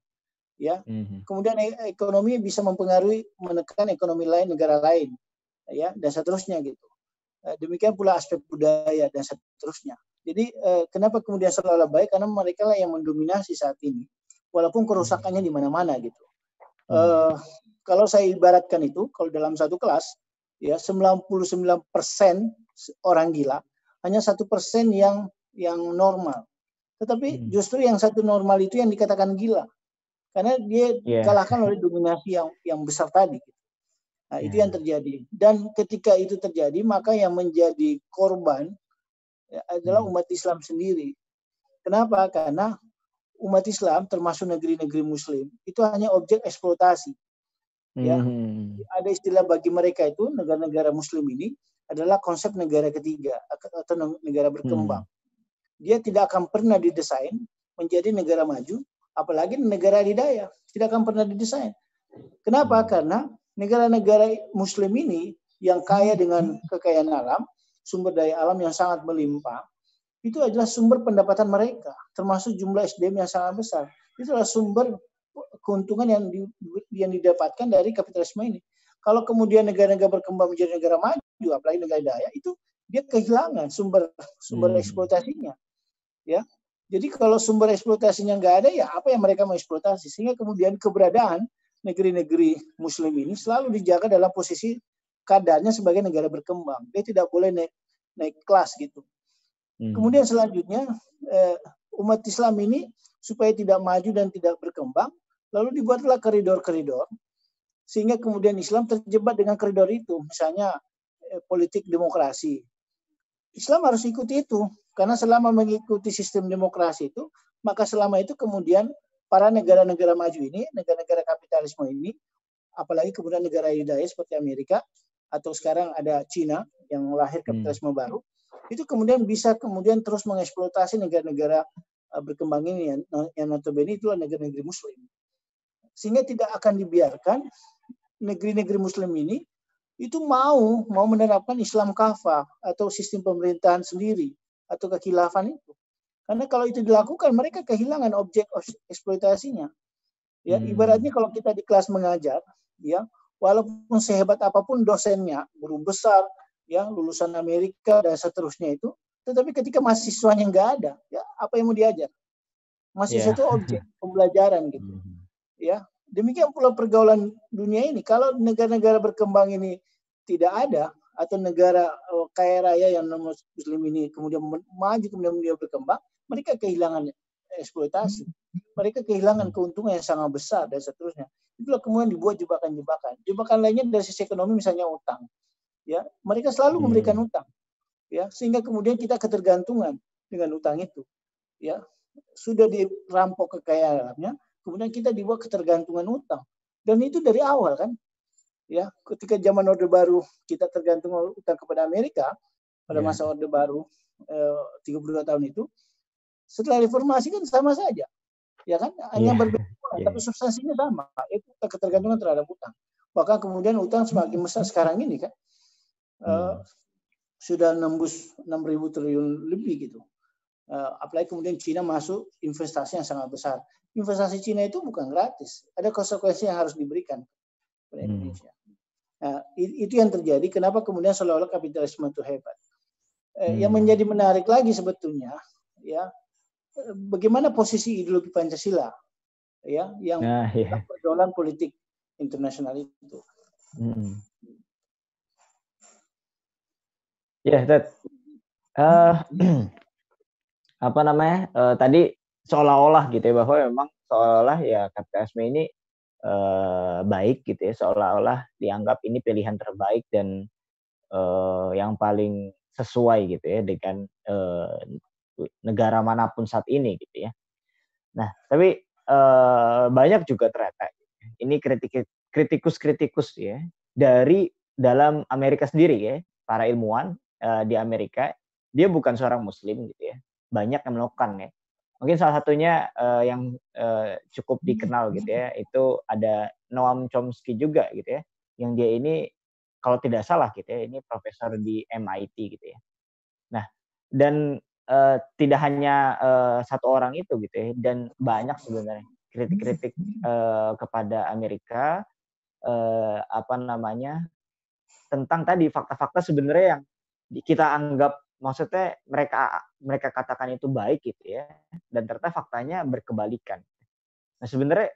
Ya, kemudian ekonomi bisa mempengaruhi menekan ekonomi lain negara lain, ya dan seterusnya gitu. Demikian pula aspek budaya dan seterusnya. Jadi kenapa kemudian selalu baik? Karena mereka lah yang mendominasi saat ini, walaupun kerusakannya di mana-mana gitu. Kalau saya ibaratkan itu, kalau dalam satu kelas, ya 99% orang gila, hanya 1% yang normal. Tetapi justru yang satu normal itu yang dikatakan gila. Karena dia dikalahkan oleh dominasi yang besar tadi. Nah, itu yang terjadi. Dan ketika itu terjadi, maka yang menjadi korban adalah umat Islam sendiri. Kenapa? Karena umat Islam, termasuk negeri-negeri Muslim, itu hanya objek eksploitasi. Ya, ada istilah bagi mereka itu negara-negara Muslim ini adalah konsep negara ketiga atau negara berkembang. Dia tidak akan pernah didesain menjadi negara maju. Apalagi negara adidaya tidak akan pernah didesain. Kenapa? Karena negara-negara Muslim ini yang kaya dengan kekayaan alam, sumber daya alam yang sangat melimpah, itu adalah sumber pendapatan mereka, termasuk jumlah SDM yang sangat besar. Itu adalah sumber keuntungan yang didapatkan dari kapitalisme ini. Kalau kemudian negara-negara berkembang menjadi negara maju, apalagi negara daya, itu dia kehilangan sumber eksploitasinya. Ya, Jadi kalau sumber eksploitasinya nggak ada, ya apa yang mereka mau eksploitasi? Sehingga kemudian keberadaan negeri-negeri Muslim ini selalu dijaga dalam posisi kadarnya sebagai negara berkembang. Dia tidak boleh naik kelas gitu. Kemudian selanjutnya umat Islam ini supaya tidak maju dan tidak berkembang, lalu dibuatlah koridor-koridor sehingga kemudian Islam terjebak dengan koridor itu. Misalnya politik demokrasi. Islam harus ikuti itu karena selama mengikuti sistem demokrasi itu, maka selama itu kemudian para negara-negara maju ini, negara-negara kapitalisme ini, apalagi kemudian negara hidayah seperti Amerika atau sekarang ada Cina yang lahir kapitalisme baru, itu kemudian bisa kemudian terus mengeksploitasi negara-negara berkembang ini yang notabene itu adalah negara-negara Muslim. Sehingga tidak akan dibiarkan negeri-negeri Muslim ini itu mau menerapkan Islam kafah atau sistem pemerintahan sendiri atau kekhilafan itu. Karena kalau itu dilakukan, mereka kehilangan objek eksploitasinya. Ya, ibaratnya kalau kita di kelas mengajar, ya, walaupun sehebat apapun dosennya, guru besar, ya, lulusan Amerika dan seterusnya itu, tetapi ketika mahasiswanya nggak ada, ya, apa yang mau diajar? Mahasiswa itu objek pembelajaran gitu. Ya, demikian pula pergaulan dunia ini. Kalau negara-negara berkembang ini tidak ada, atau negara kaya raya yang Muslim ini kemudian maju, kemudian dia berkembang, mereka kehilangan eksploitasi. Mereka kehilangan keuntungan yang sangat besar dan seterusnya. Itulah kemudian dibuat jebakan-jebakan. Jebakan lainnya dari sisi ekonomi misalnya utang. Ya, mereka selalu memberikan utang. Ya, sehingga kemudian kita ketergantungan dengan utang itu. Ya, sudah dirampok kekayaannya, kemudian kita dibuat ketergantungan utang. Dan itu dari awal kan. Ya, ketika zaman Orde Baru kita tergantung utang kepada Amerika pada masa Orde Baru 32 tahun itu, setelah reformasi kan sama saja, ya kan, hanya berbeda, tapi substansinya sama, itu ketergantungan terhadap utang. Bahkan kemudian utang semakin besar sekarang ini kan, sudah nembus 6.000 triliun lebih gitu. Apalagi kemudian Cina masuk investasi yang sangat besar. Investasi Cina itu bukan gratis, ada konsekuensi yang harus diberikan kepada Indonesia. Nah, itu yang terjadi. Kenapa kemudian seolah-olah kapitalisme itu hebat? Yang menjadi menarik lagi sebetulnya, ya, bagaimana posisi ideologi Pancasila, ya, yang pergaulan politik internasional itu. Ya, Ted. Apa namanya? Tadi seolah-olah gitu ya, bahwa memang seolah-olah ya kapitalisme ini baik gitu ya, seolah-olah dianggap ini pilihan terbaik dan yang paling sesuai gitu ya dengan negara manapun saat ini gitu ya. Nah, tapi banyak juga ternyata ini kritikus ya dari dalam Amerika sendiri ya, para ilmuwan di Amerika, dia bukan seorang Muslim gitu ya, banyak yang melakukan ya. Mungkin salah satunya yang cukup dikenal gitu ya, itu ada Noam Chomsky juga gitu ya, yang dia ini kalau tidak salah gitu ya, ini profesor di MIT gitu ya. Nah, dan tidak hanya satu orang itu gitu ya, dan banyak sebenarnya kritik-kritik kepada Amerika, apa namanya, tentang tadi fakta-fakta sebenarnya yang kita anggap, maksudnya mereka katakan itu baik gitu ya, dan ternyata faktanya berkebalikan. Nah, sebenarnya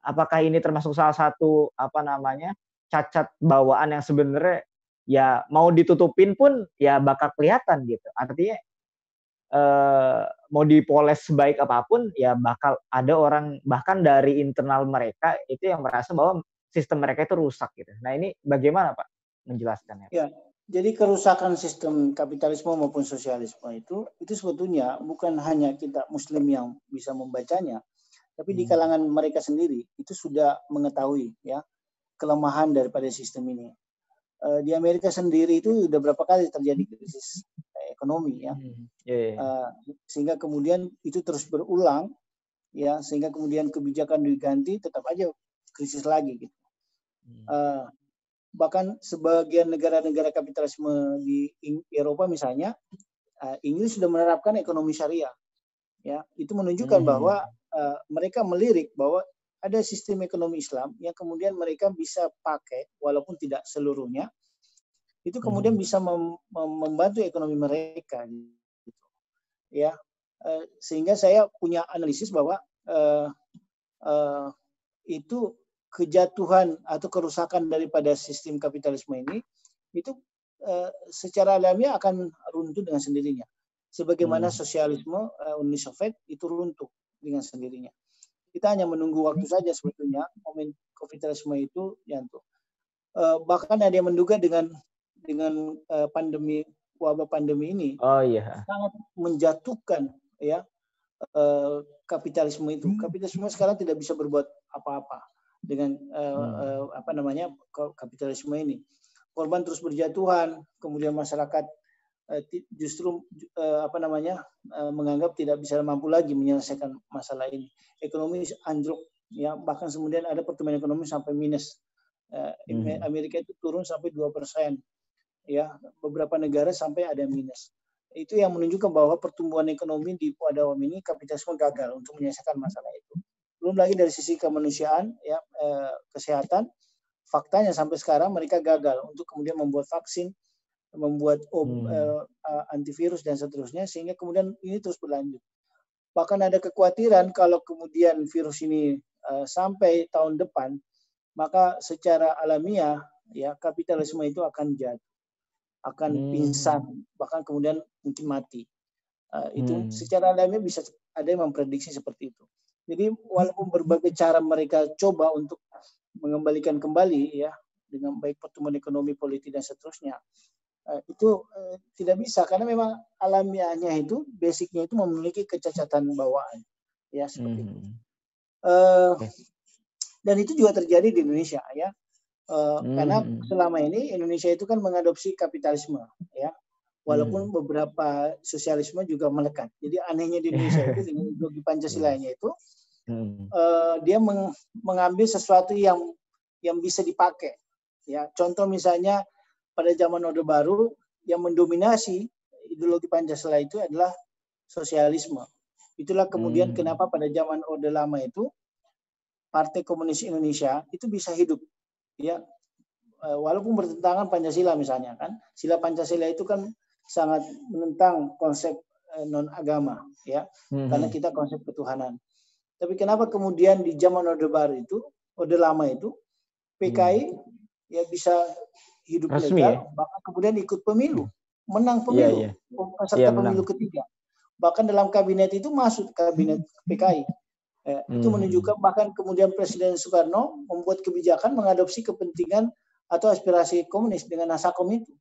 apakah ini termasuk salah satu apa namanya, cacat bawaan yang sebenarnya ya mau ditutupin pun ya bakal kelihatan gitu. Artinya mau dipoles sebaik apapun ya bakal ada orang bahkan dari internal mereka itu yang merasa bahwa sistem mereka itu rusak gitu. Nah, ini bagaimana Pak menjelaskannya? Ya, jadi kerusakan sistem kapitalisme maupun sosialisme itu sebetulnya bukan hanya kita Muslim yang bisa membacanya, tapi di kalangan mereka sendiri itu sudah mengetahui ya kelemahan daripada sistem ini. Di Amerika sendiri itu sudah berapa kali terjadi krisis ekonomi ya, sehingga kemudian itu terus berulang ya, sehingga kemudian kebijakan diganti tetap aja krisis lagi gitu. Bahkan sebagian negara-negara kapitalisme di Eropa misalnya, Inggris sudah menerapkan ekonomi syariah. Ya, itu menunjukkan bahwa mereka melirik bahwa ada sistem ekonomi Islam yang kemudian mereka bisa pakai walaupun tidak seluruhnya. Itu kemudian bisa membantu ekonomi mereka. Gitu. Ya, Sehingga saya punya analisis bahwa itu kejatuhan atau kerusakan daripada sistem kapitalisme ini itu secara alamiah akan runtuh dengan sendirinya. Sebagaimana sosialisme Uni Soviet itu runtuh dengan sendirinya. Kita hanya menunggu waktu saja sebetulnya momen kapitalisme itu jatuh. Bahkan ada yang menduga dengan wabah pandemi ini sangat menjatuhkan ya kapitalisme itu. Kapitalisme sekarang tidak bisa berbuat apa-apa dengan kapitalisme ini. Korban terus berjatuhan, kemudian masyarakat justru menganggap tidak bisa mampu lagi menyelesaikan masalah ini. Ekonomi anjlok, ya, bahkan kemudian ada pertumbuhan ekonomi sampai minus. Amerika itu turun sampai 2%, ya, beberapa negara sampai ada minus. Itu yang menunjukkan bahwa pertumbuhan ekonomi pada awal ini kapitalisme gagal untuk menyelesaikan masalah itu. Belum lagi dari sisi kemanusiaan, ya, kesehatan, faktanya sampai sekarang mereka gagal untuk kemudian membuat vaksin, membuat antivirus dan seterusnya, sehingga kemudian ini terus berlanjut. Bahkan ada kekhawatiran kalau kemudian virus ini sampai tahun depan, maka secara alamiah ya kapitalisme itu akan jatuh, akan pingsan, bahkan kemudian mungkin mati. Itu secara alamiah bisa ada yang memprediksi seperti itu. Jadi walaupun berbagai cara mereka coba untuk mengembalikan kembali ya dengan baik pertumbuhan ekonomi, politik dan seterusnya, itu tidak bisa karena memang alamiahnya itu basicnya itu memiliki kecacatan bawaan ya seperti itu. Dan itu juga terjadi di Indonesia ya. Karena selama ini Indonesia itu kan mengadopsi kapitalisme ya. Walaupun beberapa sosialisme juga melekat. Jadi anehnya di Indonesia itu dengan ideologi Pancasilanya itu dia mengambil sesuatu yang bisa dipakai. Ya, contoh misalnya pada zaman Orde Baru yang mendominasi ideologi Pancasila itu adalah sosialisme. Itulah kemudian kenapa pada zaman Orde Lama itu Partai Komunis Indonesia itu bisa hidup. Ya, walaupun bertentangan Pancasila misalnya kan, sila Pancasila itu kan sangat menentang konsep non agama ya, karena kita konsep ketuhanan. Tapi kenapa kemudian di zaman Orde Baru itu, Orde Lama itu, PKI ya bisa hidup resmi, legal, ya? bahkan kemudian ikut pemilu, menang pemilu, peserta pemilu ketiga. Bahkan dalam kabinet itu masuk kabinet PKI. Itu menunjukkan bahkan kemudian Presiden Soekarno membuat kebijakan mengadopsi kepentingan atau aspirasi komunis dengan Nasakom itu.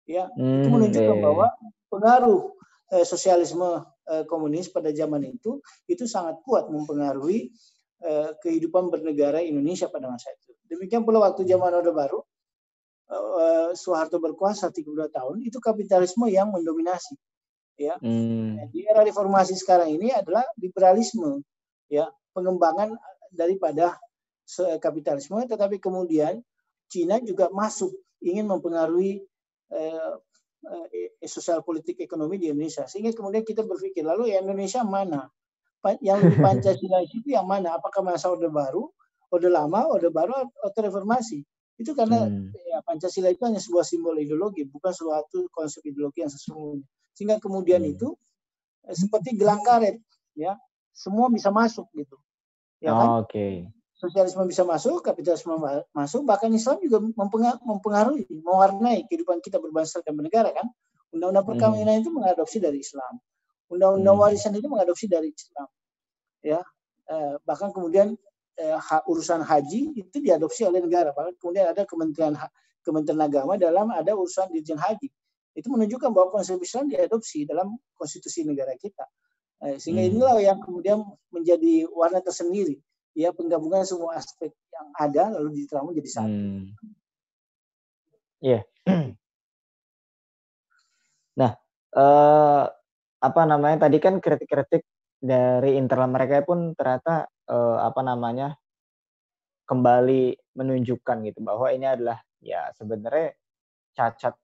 Ya, itu menunjukkan bahwa pengaruh sosialisme komunis pada zaman itu sangat kuat mempengaruhi kehidupan bernegara Indonesia pada masa itu. Demikian pula waktu zaman Orde Baru, Soeharto berkuasa 32 tahun, itu kapitalisme yang mendominasi. Ya, di era reformasi sekarang ini adalah liberalisme, ya, pengembangan daripada kapitalisme, tetapi kemudian Cina juga masuk ingin mempengaruhi sosial politik ekonomi di Indonesia, sehingga kemudian kita berpikir lalu ya Indonesia mana yang lebih Pancasila itu yang mana, apakah masa Orde Baru, Orde Lama, Orde Baru atau reformasi? Itu karena ya, Pancasila itu hanya sebuah simbol ideologi, bukan suatu konsep ideologi yang sesungguhnya, sehingga kemudian itu seperti gelang karet ya, semua bisa masuk gitu ya kan. Sosialisme bisa masuk, kapitalisme masuk, bahkan Islam juga mempengaruhi, mewarnai kehidupan kita berbangsa dan bernegara kan. Undang-undang perkawinan itu mengadopsi dari Islam. Undang-undang warisan itu mengadopsi dari Islam. Ya, bahkan kemudian urusan haji itu diadopsi oleh negara. Bahkan kemudian ada Kementerian Agama dalam ada urusan Dirjen Haji. Itu menunjukkan bahwa konsep Islam diadopsi dalam konstitusi negara kita. Sehingga inilah yang kemudian menjadi warna tersendiri. Ya, penggabungan semua aspek yang ada lalu diterangkan menjadi satu. Iya. Nah, tadi kan kritik-kritik dari internal mereka pun ternyata kembali menunjukkan gitu bahwa ini adalah ya sebenarnya cacat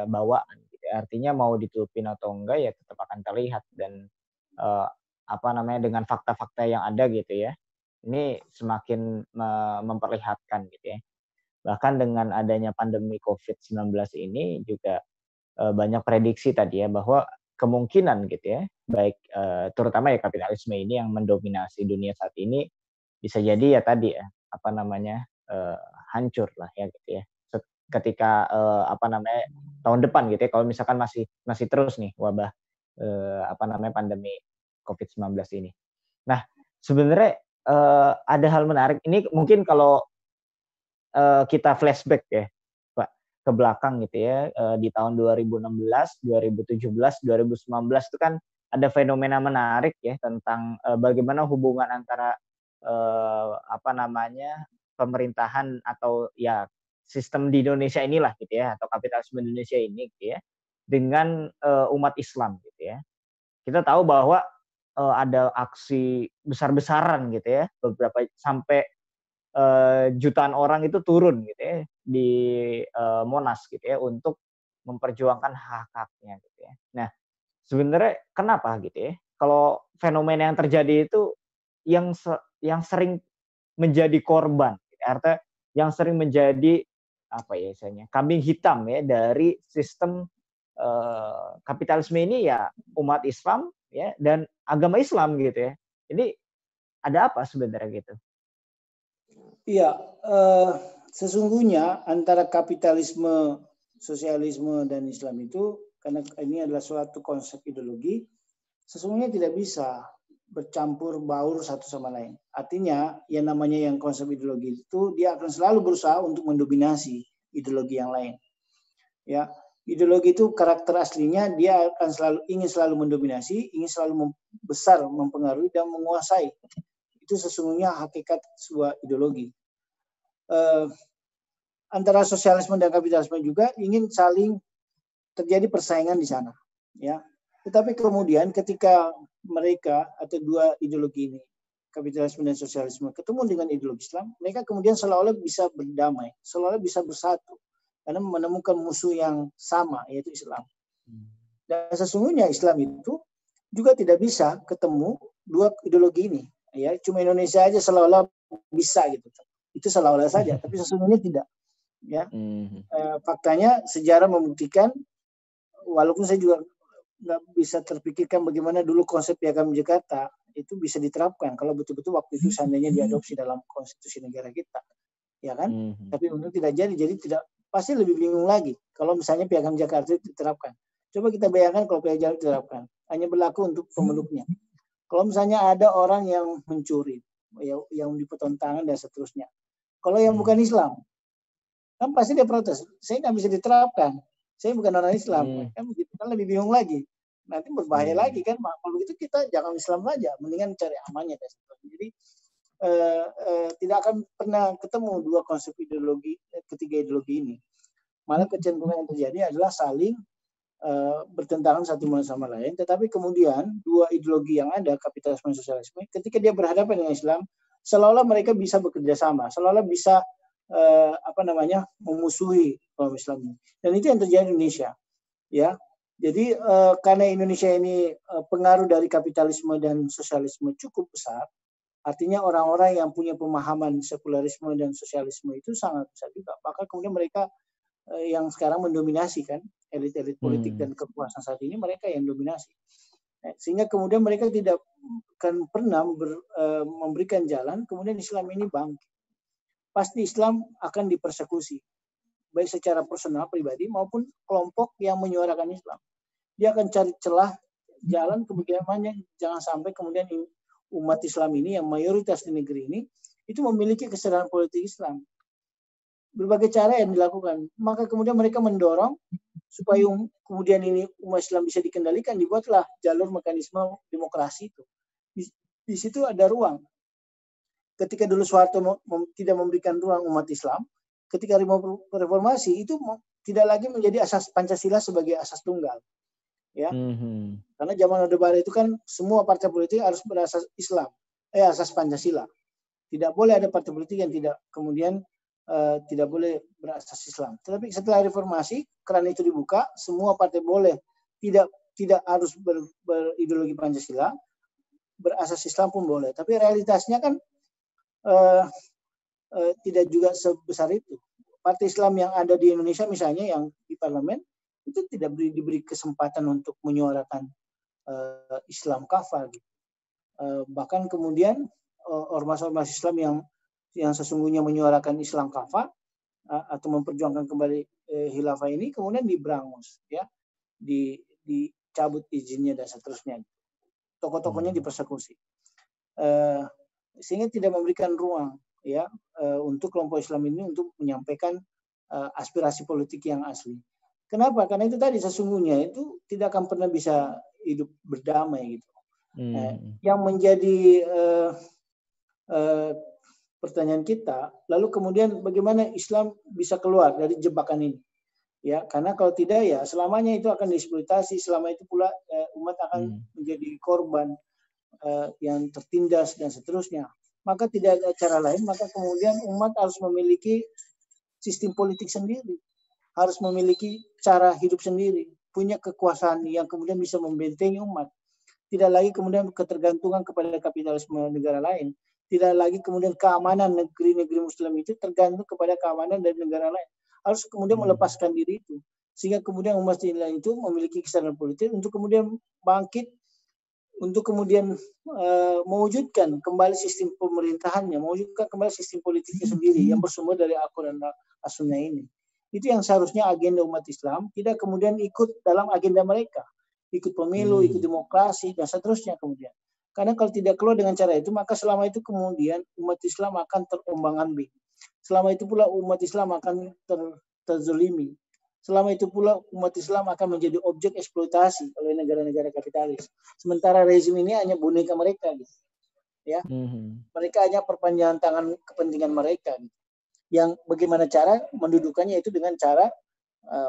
bawaan gitu. Artinya mau ditutupin atau enggak ya tetap akan terlihat dan dengan fakta-fakta yang ada gitu ya. Ini semakin memperlihatkan gitu ya. Bahkan dengan adanya pandemi COVID-19 ini juga banyak prediksi tadi ya bahwa kemungkinan gitu ya baik terutama ya kapitalisme ini yang mendominasi dunia saat ini, bisa jadi ya tadi ya, apa namanya, hancur lah ya gitu ya. Ketika, apa namanya, tahun depan gitu ya, kalau misalkan masih terus nih wabah, apa namanya, pandemi COVID-19 ini. Nah, sebenarnya, ada hal menarik, ini mungkin kalau, kita flashback ya, Pak, ke belakang gitu ya, di tahun 2016, 2017, 2019 itu kan ada fenomena menarik ya tentang, bagaimana hubungan antara, apa namanya, pemerintahan atau ya sistem di Indonesia inilah gitu ya, atau kapitalisme Indonesia ini gitu ya, dengan, umat Islam gitu ya. Kita tahu bahwa, ada aksi besar-besaran gitu ya, beberapa sampai, jutaan orang itu turun gitu ya di, Monas gitu ya untuk memperjuangkan hak-haknya gitu ya. Nah, sebenarnya kenapa gitu ya, kalau fenomena yang terjadi itu yang yang sering menjadi korban, artinya yang sering menjadi apa ya istilahnya, kambing hitam ya dari sistem, kapitalisme ini ya umat Islam ya dan agama Islam gitu ya. Ini ada apa sebenarnya gitu? Iya, sesungguhnya antara kapitalisme, sosialisme, dan Islam itu, karena ini adalah suatu konsep ideologi, sesungguhnya tidak bisa bercampur baur satu sama lain. Artinya, yang namanya yang konsep ideologi itu, dia akan selalu berusaha untuk mendominasi ideologi yang lain. Ya, ideologi itu karakter aslinya dia akan ingin selalu mendominasi, ingin selalu besar, mempengaruhi dan menguasai. Itu sesungguhnya hakikat sebuah ideologi. Antara sosialisme dan kapitalisme juga ingin saling terjadi persaingan di sana, ya. Tetapi kemudian ketika mereka atau dua ideologi ini, kapitalisme dan sosialisme, ketemu dengan ideologi Islam, mereka kemudian seolah-olah bisa berdamai, seolah-olah bisa bersatu karena menemukan musuh yang sama, yaitu Islam. Dan sesungguhnya Islam itu juga tidak bisa ketemu dua ideologi ini, ya. Cuma Indonesia aja seolah-olah bisa gitu. Itu seolah-olah saja, tapi sesungguhnya tidak. Ya, faktanya sejarah membuktikan, walaupun saya juga nggak bisa terpikirkan bagaimana dulu konsep Piagam Jakarta itu bisa diterapkan kalau betul-betul waktu itu seandainya diadopsi dalam konstitusi negara kita, ya kan? Tapi untuk tidak jadi tidak, pasti lebih bingung lagi kalau misalnya Piagam Jakarta itu diterapkan. Coba kita bayangkan kalau Piagam Jakarta diterapkan, hanya berlaku untuk pemeluknya. Kalau misalnya ada orang yang mencuri, yang dipertontonkan dan seterusnya. Kalau yang bukan Islam, kan pasti dia protes. Saya nggak bisa diterapkan. Saya bukan orang Islam. Kan begitu, kan lebih bingung lagi. Nanti berbahaya lagi kan. Kalau begitu kita jangan Islam saja. Mendingan cari amannya. Jadi tidak akan pernah ketemu dua konsep ideologi, ketiga ideologi ini. Malah kecenderungan yang terjadi adalah saling bertentangan satu sama lain. Tetapi kemudian dua ideologi yang ada, kapitalisme dan sosialisme, ketika dia berhadapan dengan Islam, seolah-olah mereka bisa bekerja sama, seolah-olah bisa memusuhi kaum Islam ini. Dan itu yang terjadi di Indonesia, ya. Jadi karena Indonesia ini pengaruh dari kapitalisme dan sosialisme cukup besar, artinya orang-orang yang punya pemahaman sekularisme dan sosialisme itu sangat besar juga. Maka kemudian mereka yang sekarang mendominasi kan, elit-elit politik dan kekuasaan saat ini, mereka yang dominasi. Sehingga kemudian mereka tidak akan pernah memberikan jalan, kemudian Islam ini bangkit. Pasti Islam akan dipersekusi, baik secara personal pribadi maupun kelompok yang menyuarakan Islam. Dia akan cari celah jalan kebagaimana jangan sampai kemudian umat Islam ini yang mayoritas di negeri ini itu memiliki kesadaran politik Islam. Berbagai cara yang dilakukan, maka kemudian mereka mendorong supaya kemudian ini umat Islam bisa dikendalikan, dibuatlah jalur mekanisme demokrasi itu. Di situ ada ruang. Ketika dulu Soeharto tidak memberikan ruang umat Islam, ketika reformasi itu tidak lagi menjadi asas Pancasila sebagai asas tunggal, ya. Karena zaman Orde Baru itu kan semua partai politik harus berasas Islam, asas Pancasila. Tidak boleh ada partai politik yang tidak kemudian tidak boleh berasas Islam. Tetapi setelah reformasi, keran itu dibuka, semua partai boleh tidak harus berideologi Pancasila, berasas Islam pun boleh. Tapi realitasnya kan tidak juga sebesar itu. Partai Islam yang ada di Indonesia misalnya yang di parlemen itu tidak diberi kesempatan untuk menyuarakan Islam kafah. Gitu. Bahkan kemudian ormas-ormas Islam yang sesungguhnya menyuarakan Islam kafah atau memperjuangkan kembali khilafah ini kemudian diberangus, ya, dicabut izinnya dan seterusnya. Tokoh-tokohnya dipersekusi, sehingga tidak memberikan ruang, ya, untuk kelompok Islam ini untuk menyampaikan aspirasi politik yang asli. Kenapa? Karena itu tadi sesungguhnya itu tidak akan pernah bisa hidup berdamai gitu. Yang menjadi pertanyaan kita, lalu kemudian bagaimana Islam bisa keluar dari jebakan ini? Ya, karena kalau tidak ya selamanya itu akan dieksploitasi, selama itu pula umat akan menjadi korban yang tertindas dan seterusnya. Maka tidak ada cara lain, maka kemudian umat harus memiliki sistem politik sendiri, harus memiliki cara hidup sendiri, punya kekuasaan yang kemudian bisa membentengi umat. Tidak lagi kemudian ketergantungan kepada kapitalisme negara lain. Tidak lagi kemudian keamanan negeri-negeri Muslim itu tergantung kepada keamanan dari negara lain. Harus kemudian melepaskan diri itu. Sehingga kemudian umat Islam itu memiliki kesadaran politik untuk kemudian bangkit, untuk kemudian mewujudkan kembali sistem pemerintahannya, mewujudkan kembali sistem politiknya sendiri yang bersumber dari Al-Quran dan As-Sunnah ini. Itu yang seharusnya agenda umat Islam, tidak kemudian ikut dalam agenda mereka. Ikut pemilu, ikut demokrasi, dan seterusnya kemudian. Karena kalau tidak keluar dengan cara itu, maka selama itu kemudian umat Islam akan terombang-ambing. Selama itu pula umat Islam akan terzolimi. Selama itu pula umat Islam akan menjadi objek eksploitasi oleh negara-negara kapitalis. Sementara rezim ini hanya boneka mereka, gitu. Ya, mereka hanya perpanjangan tangan kepentingan mereka. Gitu. Yang bagaimana cara mendudukannya itu dengan cara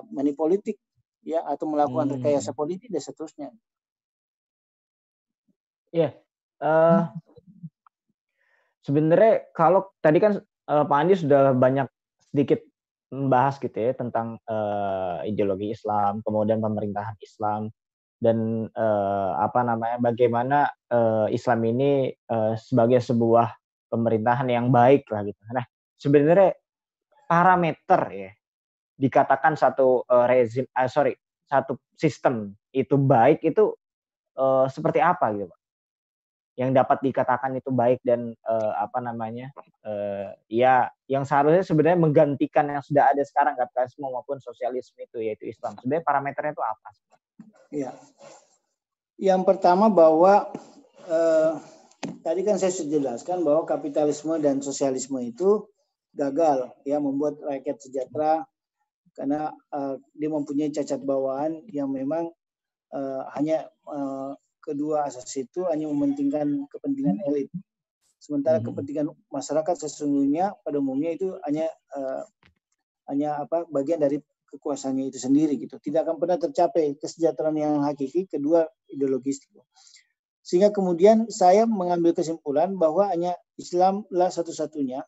money politik, ya, atau melakukan rekayasa politik dan seterusnya. Iya, sebenarnya kalau tadi kan Pak Andi sudah banyak sedikit membahas gitu ya tentang ideologi Islam, kemudian pemerintahan Islam, dan bagaimana Islam ini sebagai sebuah pemerintahan yang baik lah gitu. Nah, sebenarnya parameter ya dikatakan satu satu sistem itu baik itu seperti apa gitu Pak? Yang dapat dikatakan itu baik dan ya yang seharusnya sebenarnya menggantikan yang sudah ada sekarang kapitalisme maupun sosialisme itu yaitu Islam. Sebenarnya parameternya itu apa? Ya, yang pertama bahwa tadi kan saya sudah jelaskan bahwa kapitalisme dan sosialisme itu gagal ya membuat rakyat sejahtera karena dia mempunyai cacat bawaan yang memang hanya kedua asas itu hanya mementingkan kepentingan elit. Sementara kepentingan masyarakat sesungguhnya pada umumnya itu hanya bagian dari kekuasaannya itu sendiri gitu. Tidak akan pernah tercapai kesejahteraan yang hakiki kedua ideologis itu. Sehingga kemudian saya mengambil kesimpulan bahwa hanya Islamlah satu-satunya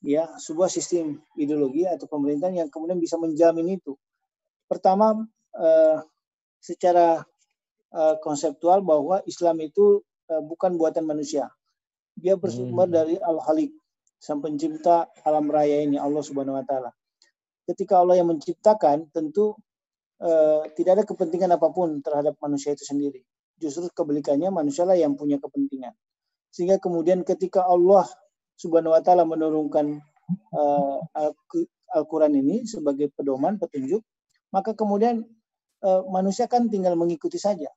ya sebuah sistem ideologi atau pemerintahan yang kemudian bisa menjamin itu. Pertama secara konseptual bahwa Islam itu bukan buatan manusia. Dia bersumber dari Al-Khaliq, sang pencipta alam raya ini, Allah Subhanahu wa taala. Ketika Allah yang menciptakan, tentu tidak ada kepentingan apapun terhadap manusia itu sendiri. Justru kebalikannya, manusialah yang punya kepentingan. Sehingga kemudian ketika Allah Subhanahu wa taala menurunkan Al-Quran ini sebagai pedoman, petunjuk, maka kemudian manusia kan tinggal mengikuti saja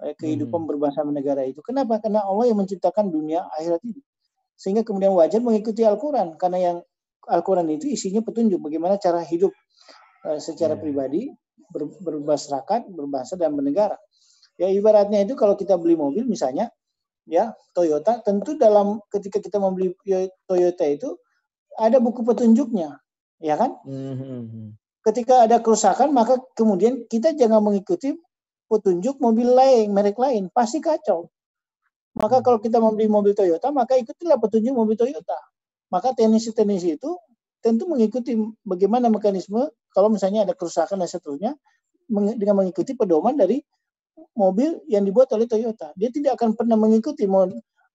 kehidupan berbangsa negara itu. Kenapa? Karena Allah yang menciptakan dunia akhirat ini. Sehingga kemudian wajar mengikuti Al-Quran. Karena yang Al-Quran itu isinya petunjuk bagaimana cara hidup secara pribadi, bermasyarakat, berbangsa, dan bernegara. Ya ibaratnya itu kalau kita beli mobil misalnya, ya Toyota, tentu dalam ketika kita membeli Toyota itu ada buku petunjuknya, ya kan? Ketika ada kerusakan, maka kemudian kita jangan mengikuti petunjuk mobil lain, merek lain, pasti kacau. Maka kalau kita membeli mobil Toyota, maka ikutilah petunjuk mobil Toyota. Maka teknisi-teknisi itu tentu mengikuti bagaimana mekanisme kalau misalnya ada kerusakan dan seterusnya dengan mengikuti pedoman dari mobil yang dibuat oleh Toyota. Dia tidak akan pernah mengikuti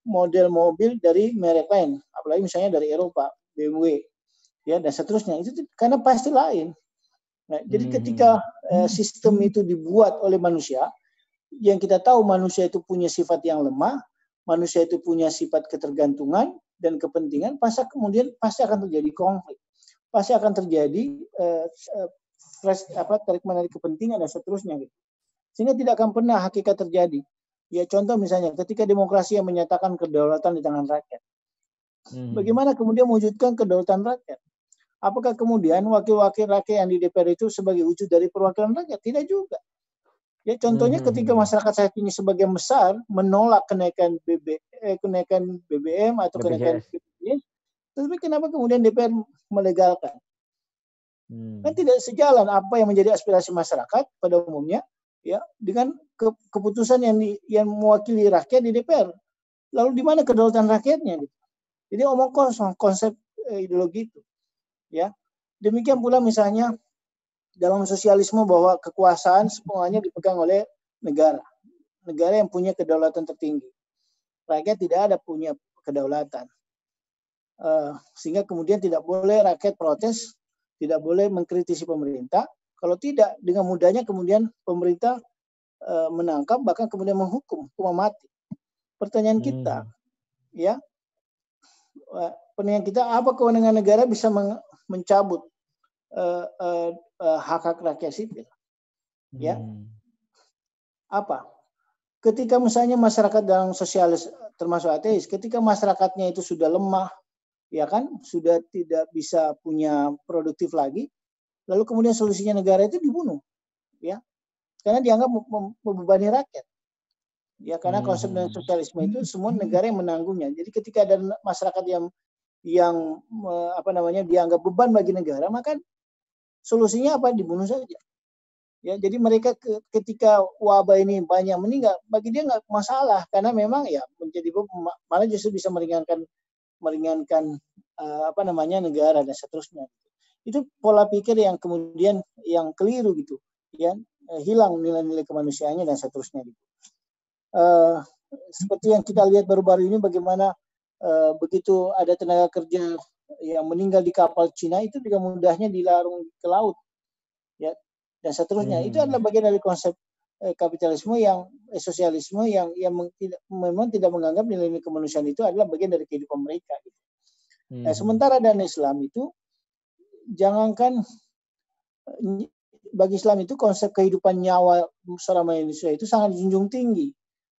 model mobil dari merek lain, apalagi misalnya dari Eropa, BMW, ya dan seterusnya. Itu karena pasti lain. Nah, jadi ketika sistem itu dibuat oleh manusia, yang kita tahu manusia itu punya sifat yang lemah, manusia itu punya sifat ketergantungan dan kepentingan, pasti akan terjadi konflik, pasti akan terjadi tarik menarik kepentingan dan seterusnya gitu. Sehingga tidak akan pernah hakikat terjadi. Ya contoh misalnya ketika demokrasi yang menyatakan kedaulatan di tangan rakyat. Bagaimana kemudian mewujudkan kedaulatan rakyat? Apakah kemudian wakil-wakil rakyat yang di DPR itu sebagai wujud dari perwakilan rakyat? Tidak juga. Ya contohnya ketika masyarakat saat ini sebagian besar menolak kenaikan BBM atau kenaikan BPJS, tapi kenapa kemudian DPR melegalkan? Kan tidak sejalan apa yang menjadi aspirasi masyarakat pada umumnya, ya dengan keputusan yang mewakili rakyat di DPR. Lalu di mana kedaulatan rakyatnya? Jadi omong kosong konsep ideologi itu. Ya, demikian pula misalnya dalam sosialisme bahwa kekuasaan semuanya dipegang oleh negara yang punya kedaulatan tertinggi. Rakyat tidak ada punya kedaulatan, sehingga kemudian tidak boleh rakyat protes, tidak boleh mengkritisi pemerintah. Kalau tidak, dengan mudahnya kemudian pemerintah menangkap bahkan kemudian menghukum hukuman mati. Pertanyaan kita, ya, pertanyaan kita, apa kewenangan negara bisa mencabut hak-hak rakyat sipil? Ya, apa? Ketika misalnya masyarakat dalam sosialis termasuk ateis, ketika masyarakatnya itu sudah lemah, ya kan, sudah tidak bisa punya produktif lagi, lalu kemudian solusinya negara itu dibunuh, ya, karena dianggap membebani rakyat, ya, karena konsep dan sosialisme itu semua negara yang menanggungnya. Jadi ketika ada masyarakat yang dianggap beban bagi negara, maka solusinya apa? Dibunuh saja. Ya, jadi mereka ketika wabah ini banyak meninggal, bagi dia nggak masalah karena memang ya menjadi malah justru bisa meringankan negara dan seterusnya. Itu pola pikir yang kemudian yang keliru gitu, ya, hilang nilai-nilai kemanusiaannya dan seterusnya gitu. Seperti yang kita lihat baru-baru ini bagaimana begitu ada tenaga kerja yang meninggal di kapal Cina itu dengan mudahnya dilarung ke laut, ya, dan seterusnya. Itu adalah bagian dari konsep kapitalisme sosialisme yang memang tidak menganggap nilai-nilai kemanusiaan itu adalah bagian dari kehidupan mereka. Gitu. Nah, sementara dalam Islam itu jangankan bagi Islam itu konsep kehidupan nyawa seorang manusia itu sangat dijunjung tinggi,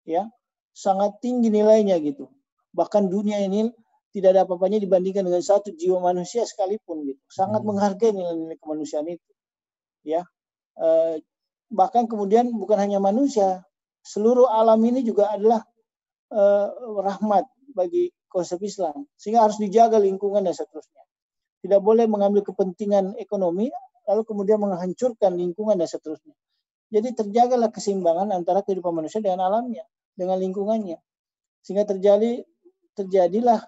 ya, sangat tinggi nilainya gitu. Bahkan dunia ini tidak ada apa-apanya dibandingkan dengan satu jiwa manusia sekalipun gitu. Sangat menghargai nilai-nilai kemanusiaan itu, ya. Bahkan kemudian bukan hanya manusia, seluruh alam ini juga adalah rahmat bagi konsep Islam, sehingga harus dijaga lingkungan dan seterusnya. Tidak boleh mengambil kepentingan ekonomi lalu kemudian menghancurkan lingkungan dan seterusnya. Jadi terjagalah keseimbangan antara kehidupan manusia dengan alamnya, dengan lingkungannya, sehingga terjadilah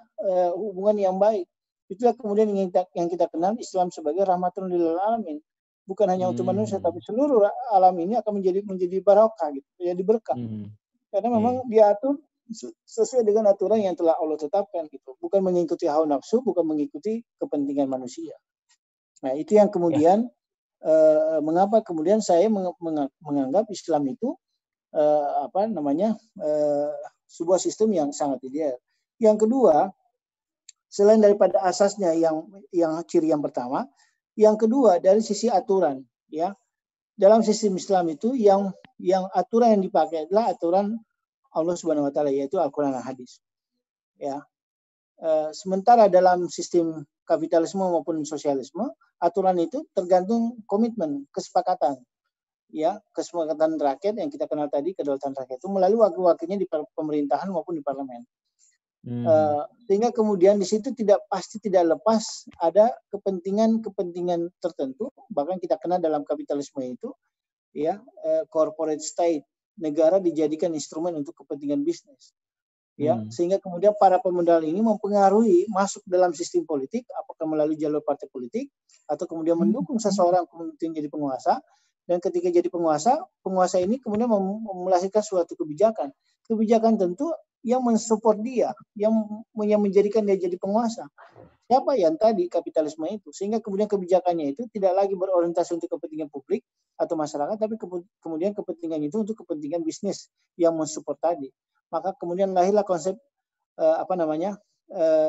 hubungan yang baik. Itulah kemudian yang kita kenal Islam sebagai rahmatun lil alamin. Bukan hanya untuk manusia, tapi seluruh alam ini akan menjadi barokah, gitu, menjadi berkah. Karena memang diatur sesuai dengan aturan yang telah Allah tetapkan, gitu. Bukan mengikuti hawa nafsu, bukan mengikuti kepentingan manusia. Nah, itu yang kemudian mengapa kemudian saya menganggap Islam itu sebuah sistem yang sangat ideal. Yang kedua, selain daripada asasnya yang ciri yang pertama, yang kedua dari sisi aturan, ya. Dalam sistem Islam itu yang aturan yang dipakai adalah aturan Allah Subhanahu wa taala, yaitu Al-Qur'an dan Hadis. Ya. Sementara dalam sistem kapitalisme maupun sosialisme, aturan itu tergantung komitmen, kesepakatan. Ya, kesepakatan rakyat yang kita kenal tadi, kedaulatan rakyat itu melalui wakil-wakilnya di pemerintahan maupun di parlemen. Sehingga kemudian di situ tidak lepas ada kepentingan tertentu, bahkan kita kenal dalam kapitalisme itu, ya, corporate state, negara dijadikan instrumen untuk kepentingan bisnis, ya, sehingga kemudian para pemodal ini mempengaruhi masuk dalam sistem politik, apakah melalui jalur partai politik atau kemudian mendukung seseorang kemudian jadi penguasa, dan ketika jadi penguasa ini kemudian melahirkan suatu kebijakan tentu yang mensupport dia, yang menjadikan dia jadi penguasa. siapa yang tadi kapitalisme itu, sehingga kemudian kebijakannya itu tidak lagi berorientasi untuk kepentingan publik atau masyarakat, tapi kemudian kepentingan itu untuk kepentingan bisnis yang mensupport tadi. Maka kemudian lahirlah konsep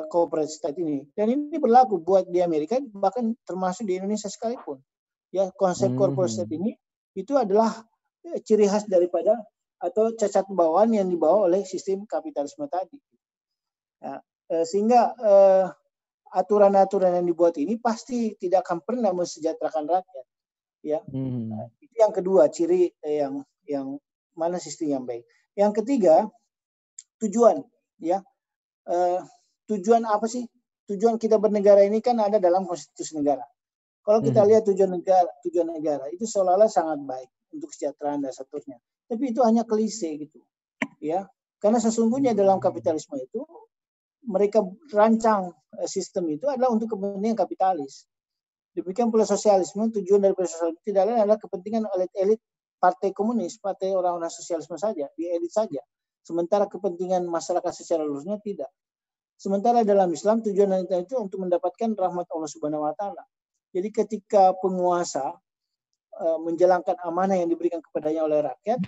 corporate state ini, dan ini berlaku buat di Amerika, bahkan termasuk di Indonesia sekalipun. Ya, konsep corporate state ini itu adalah ciri khas daripada atau cacat bawaan yang dibawa oleh sistem kapitalisme tadi. Ya, sehingga aturan-aturan yang dibuat ini pasti tidak akan pernah mensejahterakan rakyat. Ya, itu yang kedua ciri yang mana sistem yang baik. Yang ketiga, tujuan. Ya, tujuan apa sih? Tujuan kita bernegara ini kan ada dalam konstitusi negara. Kalau kita lihat tujuan negara itu seolah-olah sangat baik untuk kesejahteraan dan seterusnya. Tapi itu hanya klise gitu, ya. Karena sesungguhnya dalam kapitalisme itu mereka rancang sistem itu adalah untuk kepentingan kapitalis. Demikian pula sosialisme, tujuan dari sosialisme tidak lain adalah kepentingan elit partai komunis, partai orang-orang sosialisme saja, di elit saja. Sementara kepentingan masyarakat secara luasnya tidak. Sementara dalam Islam tujuan itu untuk mendapatkan rahmat Allah Subhanahu wa taala. Jadi ketika penguasa menjalankan amanah yang diberikan kepadanya oleh rakyat,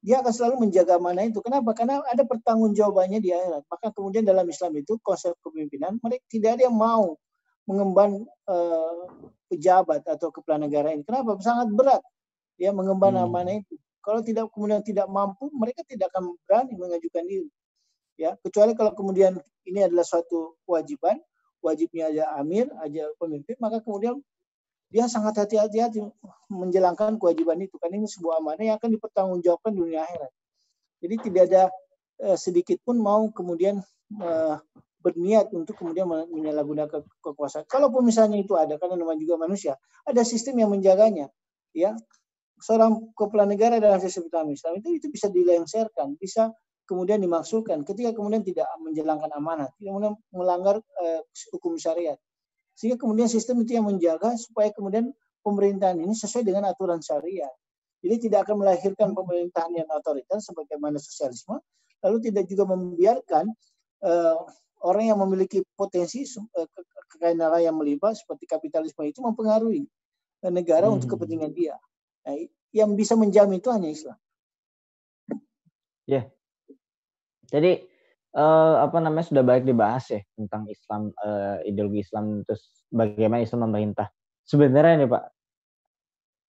dia akan selalu menjaga amanah itu. Kenapa? Karena ada pertanggungjawabannya di akhirat. Maka kemudian dalam Islam itu konsep kepemimpinan, mereka tidak ada yang mau mengemban pejabat atau kepala negara ini. Kenapa? Sangat berat ya mengemban amanah itu. Kalau kemudian tidak mampu, mereka tidak akan berani mengajukan diri. Ya, kecuali kalau kemudian ini adalah suatu kewajiban, wajibnya aja amir, aja pemimpin, maka kemudian dia sangat hati-hati menjalankan kewajiban itu. Karena ini sebuah amanah yang akan dipertanggungjawabkan di dunia akhirat. Jadi tidak ada sedikit pun mau kemudian berniat untuk kemudian menyalahgunakan kekuasaan. Kalaupun misalnya itu ada, karena namanya juga manusia, ada sistem yang menjaganya. Ya, seorang kepala negara dalam sistem Islam itu bisa dilengsarkan, bisa kemudian dimaksudkan ketika kemudian tidak menjalankan amanah, tidak kemudian melanggar hukum syariat. Sehingga kemudian sistem itu yang menjaga supaya kemudian pemerintahan ini sesuai dengan aturan syariat. Jadi tidak akan melahirkan pemerintahan yang otoriter sebagaimana sosialisme, lalu tidak juga membiarkan orang yang memiliki potensi kekayaan raya yang melimpah seperti kapitalisme itu mempengaruhi negara untuk kepentingan dia. Nah, yang bisa menjamin itu hanya Islam. Ya. Jadi sudah banyak dibahas ya tentang Islam, ideologi Islam, terus bagaimana Islam memerintah. Sebenarnya nih Pak,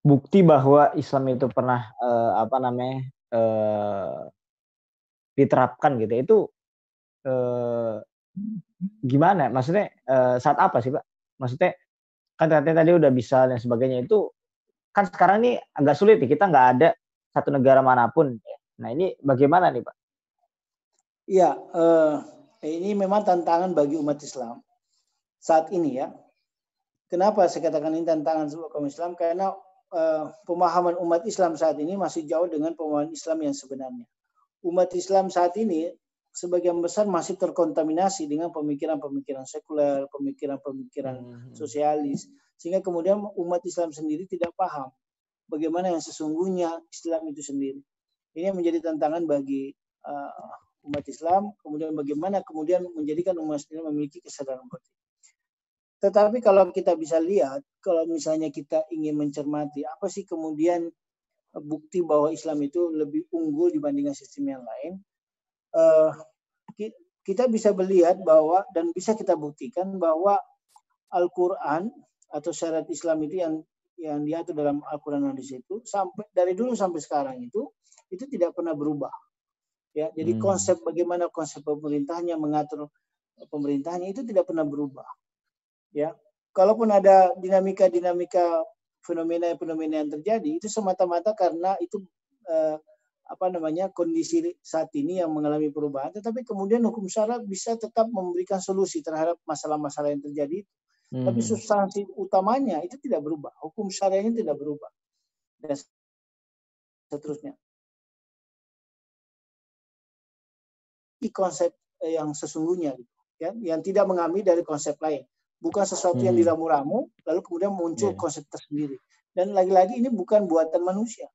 bukti bahwa Islam itu pernah diterapkan gitu, itu gimana? Maksudnya saat apa sih Pak? Maksudnya kan tadi udah bisa dan sebagainya, itu kan sekarang ini agak sulit nih, kita nggak ada satu negara manapun. Nah ini bagaimana nih Pak? Iya, ini memang tantangan bagi umat Islam saat ini ya. Kenapa saya katakan ini tantangan sebuah kaum Islam? Karena pemahaman umat Islam saat ini masih jauh dengan pemahaman Islam yang sebenarnya. Umat Islam saat ini sebagian besar masih terkontaminasi dengan pemikiran-pemikiran sekuler, pemikiran-pemikiran sosialis, sehingga kemudian umat Islam sendiri tidak paham bagaimana yang sesungguhnya Islam itu sendiri. Ini menjadi tantangan bagi umat Islam, kemudian bagaimana kemudian menjadikan umat Islam memiliki kesadaran politik. Tetapi kalau kita bisa lihat, kalau misalnya kita ingin mencermati apa sih kemudian bukti bahwa Islam itu lebih unggul dibandingkan sistem yang lain, kita bisa melihat bahwa dan bisa kita buktikan bahwa Al-Quran atau syariat Islam itu yang diatur dalam Al-Quran dan hadis itu sampai dari dulu sampai sekarang itu tidak pernah berubah. Ya, jadi konsep bagaimana konsep pemerintahnya mengatur pemerintahnya itu tidak pernah berubah. Ya, kalaupun ada dinamika fenomena yang terjadi itu semata-mata karena itu kondisi saat ini yang mengalami perubahan. Tetapi kemudian hukum syariat bisa tetap memberikan solusi terhadap masalah-masalah yang terjadi. Tapi substansi utamanya itu tidak berubah. Hukum syariatnya tidak berubah dan seterusnya. Konsep yang sesungguhnya, ya, yang tidak mengambil dari konsep lain, bukan sesuatu yang diramu-ramu lalu kemudian muncul konsep tersendiri. Dan lagi-lagi ini bukan buatan manusia,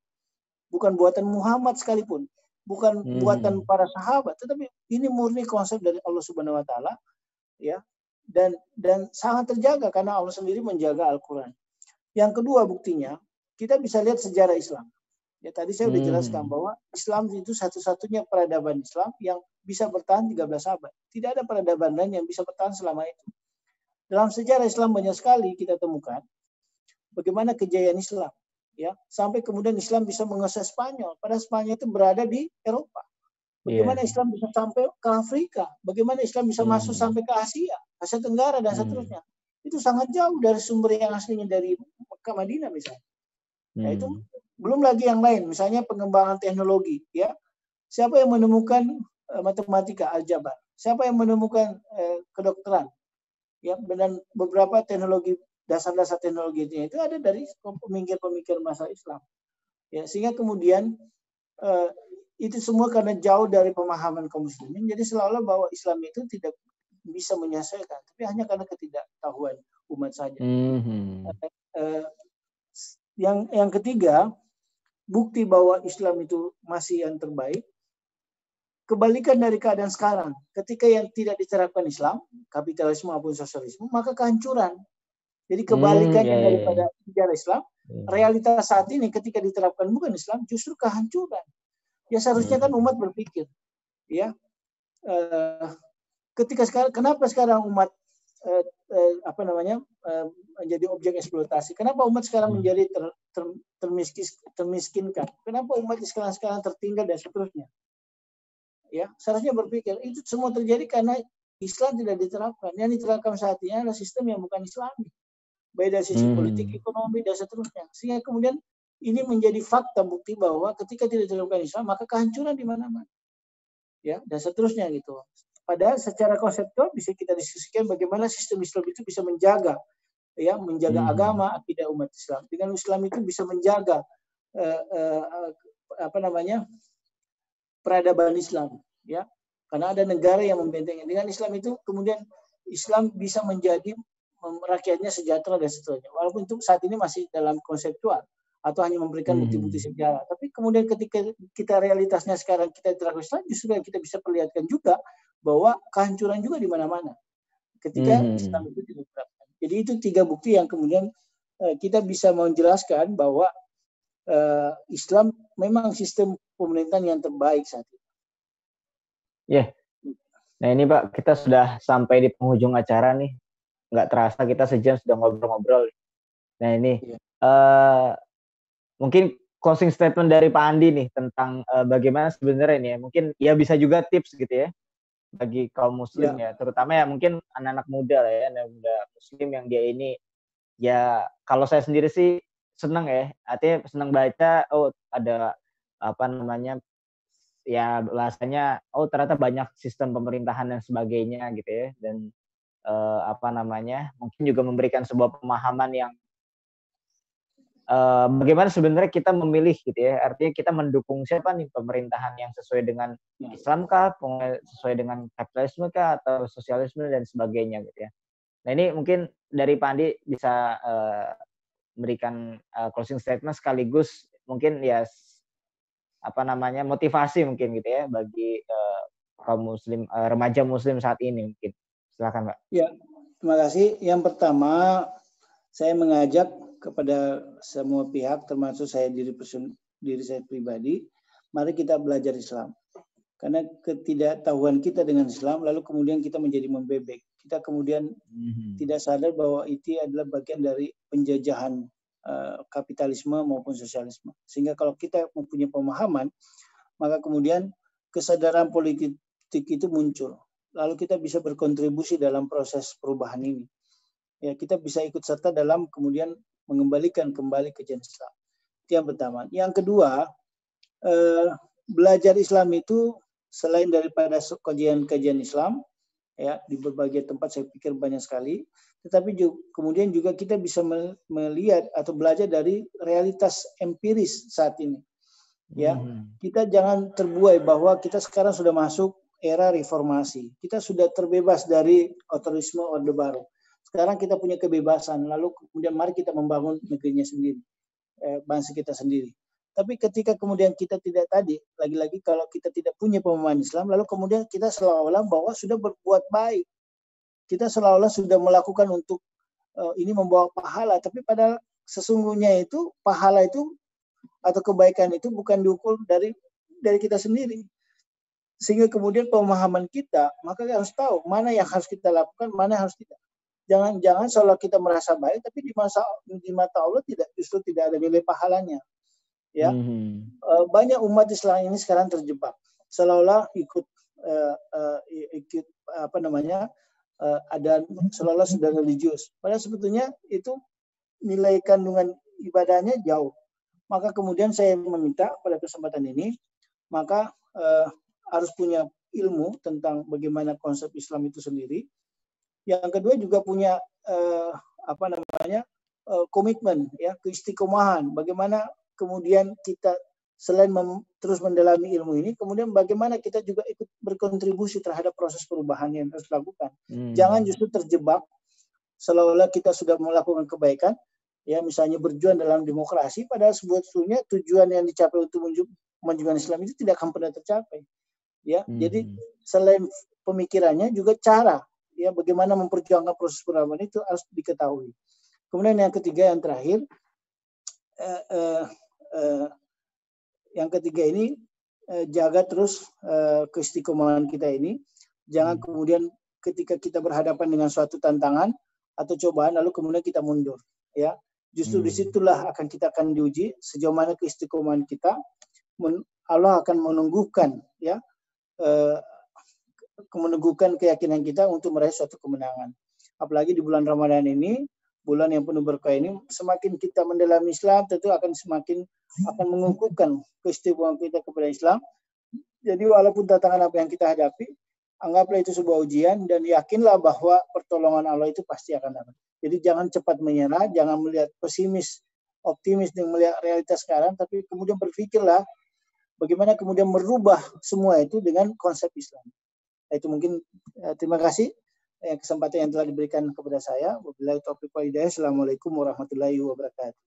bukan buatan Muhammad sekalipun, bukan buatan para sahabat, tetapi ini murni konsep dari Allah Subhanahu Wa Taala, ya, dan sangat terjaga karena Allah sendiri menjaga Al-Quran. Yang kedua buktinya, kita bisa lihat sejarah Islam. Ya tadi saya sudah jelaskan bahwa Islam itu satu-satunya peradaban Islam yang bisa bertahan 13 abad. Tidak ada peradaban lain yang bisa bertahan selama itu. Dalam sejarah Islam banyak sekali kita temukan bagaimana kejayaan Islam. Ya, sampai kemudian Islam bisa menguasai Spanyol. Padahal Spanyol itu berada di Eropa. Bagaimana Islam bisa sampai ke Afrika? Bagaimana Islam bisa masuk sampai ke Asia, Asia Tenggara dan seterusnya? Itu sangat jauh dari sumber yang aslinya dari Mekah Madinah misalnya. Nah, itu belum lagi yang lain, misalnya pengembangan teknologi. Ya, siapa yang menemukan matematika, aljabar? Siapa yang menemukan kedokteran? Ya, dan beberapa teknologi dasar-dasar teknologi itu ada dari pemikir-pemikir masa Islam. Ya, sehingga kemudian itu semua karena jauh dari pemahaman kaum muslimin. Jadi seolah-olah bahwa Islam itu tidak bisa menyelesaikan, tapi hanya karena ketidaktahuan umat saja. Yang ketiga, bukti bahwa Islam itu masih yang terbaik, kebalikan dari keadaan sekarang. Ketika yang tidak diterapkan Islam, kapitalisme maupun sosialisme, maka kehancuran. Jadi kebalikannya daripada sejarah Islam, realitas saat ini ketika diterapkan bukan Islam, justru kehancuran. Ya seharusnya kan umat berpikir, ya, ketika sekarang, kenapa sekarang umat menjadi objek eksploitasi? Kenapa umat sekarang menjadi termiskinkan? Kenapa umat sekarang tertinggal dan seterusnya? Ya, seharusnya berpikir itu semua terjadi karena Islam tidak diterapkan. Yang diterapkan saat ini adalah sistem yang bukan Islami, baik dari sisi politik, ekonomi dan seterusnya. Sehingga kemudian ini menjadi fakta bukti bahwa ketika tidak diterapkan Islam maka kehancuran di mana-mana. Ya, dan seterusnya gitu. Padahal secara konseptual bisa kita diskusikan bagaimana sistem Islam itu bisa menjaga agama, akidah umat Islam. Dengan Islam itu bisa menjaga peradaban Islam, ya. Karena ada negara yang membentengnya. Dengan Islam itu kemudian Islam bisa menjadi rakyatnya sejahtera dan seterusnya. Walaupun itu saat ini masih dalam konseptual atau hanya memberikan bukti-bukti sejarah. Tapi kemudian ketika kita realitasnya sekarang kita terapkan Islam, justru kita bisa perlihatkan juga bahwa kehancuran juga di mana-mana ketika Islam itu diterapkan. Jadi itu 3 bukti yang kemudian kita bisa menjelaskan bahwa Islam memang sistem pemerintahan yang terbaik saat ini. Ya. Nah ini Pak, kita sudah sampai di penghujung acara nih. Nggak terasa kita sejam sudah ngobrol-ngobrol. Nah ini mungkin closing statement dari Pak Andi nih tentang bagaimana sebenarnya ini ya. Mungkin ya bisa juga tips gitu ya bagi kaum muslim ya, terutama ya mungkin anak-anak muda lah ya, anak muda muslim yang dia ini ya kalau saya sendiri sih senang ya, artinya senang baca ada ya bahasanya ternyata banyak sistem pemerintahan dan sebagainya gitu ya, dan mungkin juga memberikan sebuah pemahaman yang bagaimana sebenarnya kita memilih gitu ya, artinya kita mendukung siapa nih pemerintahan yang sesuai dengan Islam kah, sesuai dengan kapitalisme kah, atau sosialisme dan sebagainya gitu ya. Nah ini mungkin dari Pak Andi bisa memberikan closing statement sekaligus mungkin ya motivasi mungkin gitu ya bagi kaum muslim, remaja muslim saat ini mungkin. Silakan Pak. Ya, terima kasih. Yang pertama saya mengajak kepada semua pihak termasuk diri saya pribadi, mari kita belajar Islam. Karena ketidaktahuan kita dengan Islam lalu kemudian kita menjadi membebek. Kita kemudian tidak sadar bahwa itu adalah bagian dari penjajahan kapitalisme maupun sosialisme. Sehingga kalau kita mempunyai pemahaman, maka kemudian kesadaran politik itu muncul. Lalu kita bisa berkontribusi dalam proses perubahan ini. Ya, kita bisa ikut serta dalam kemudian mengembalikan kembali ke jalan Islam. Itu yang pertama. Yang kedua, belajar Islam itu selain daripada kajian Islam, ya di berbagai tempat saya pikir banyak sekali, tetapi kemudian juga kita bisa melihat atau belajar dari realitas empiris saat ini. Ya, kita jangan terbuai bahwa kita sekarang sudah masuk era reformasi. Kita sudah terbebas dari otoritarisme Orde Baru. Sekarang kita punya kebebasan, lalu kemudian mari kita membangun negerinya sendiri, bangsa kita sendiri. Tapi ketika kemudian kita tidak lagi-lagi kalau kita tidak punya pemahaman Islam, lalu kemudian kita seolah-olah bahwa sudah berbuat baik. kita seolah-olah sudah melakukan untuk ini membawa pahala, tapi padahal sesungguhnya itu pahala itu atau kebaikan itu bukan diukur dari kita sendiri. Sehingga kemudian pemahaman kita, maka kita harus tahu mana yang harus kita lakukan, mana yang harus tidak. Jangan seolah kita merasa baik, tapi di mata Allah justru tidak ada nilai pahalanya. Ya, banyak umat Islam ini sekarang terjebak, seolah-olah ikut ada seolah-olah sudah religius. Padahal sebetulnya itu nilai kandungan ibadahnya jauh. Maka kemudian saya meminta pada kesempatan ini, maka harus punya ilmu tentang bagaimana konsep Islam itu sendiri. Yang kedua juga punya komitmen, ya, keistiqomahan. Bagaimana kemudian kita selain terus mendalami ilmu ini, kemudian bagaimana kita juga ikut berkontribusi terhadap proses perubahan yang harus dilakukan. Jangan justru terjebak seolah-olah kita sudah melakukan kebaikan, ya, misalnya berjuang dalam demokrasi, padahal sebetulnya tujuan yang dicapai untuk memajukan Islam itu tidak akan pernah tercapai. Ya, jadi selain pemikirannya juga cara, ya, bagaimana memperjuangkan proses perubahan itu harus diketahui. Kemudian yang ketiga, yang terakhir, yang ketiga ini jaga terus keistiqomahan kita ini. Jangan kemudian ketika kita berhadapan dengan suatu tantangan atau cobaan lalu kemudian kita mundur, ya. Justru disitulah kita akan diuji sejauh mana keistiqomahan kita. Allah akan menunggukan, ya, meneguhkan keyakinan kita untuk meraih suatu kemenangan. Apalagi di bulan Ramadan ini, bulan yang penuh berkah ini, semakin kita mendalami Islam, tentu akan semakin mengukuhkan keistiqomahan kita kepada Islam. Jadi walaupun tantangan apa yang kita hadapi, anggaplah itu sebuah ujian dan yakinlah bahwa pertolongan Allah itu pasti akan datang. Jadi jangan cepat menyerah, jangan melihat pesimis, optimis dengan melihat realitas sekarang, tapi kemudian berpikirlah bagaimana kemudian merubah semua itu dengan konsep Islam. Itu mungkin terima kasih kesempatan yang telah diberikan kepada saya. Wabillahi taufiq wal hidayah. Assalamualaikum warahmatullahi wabarakatuh.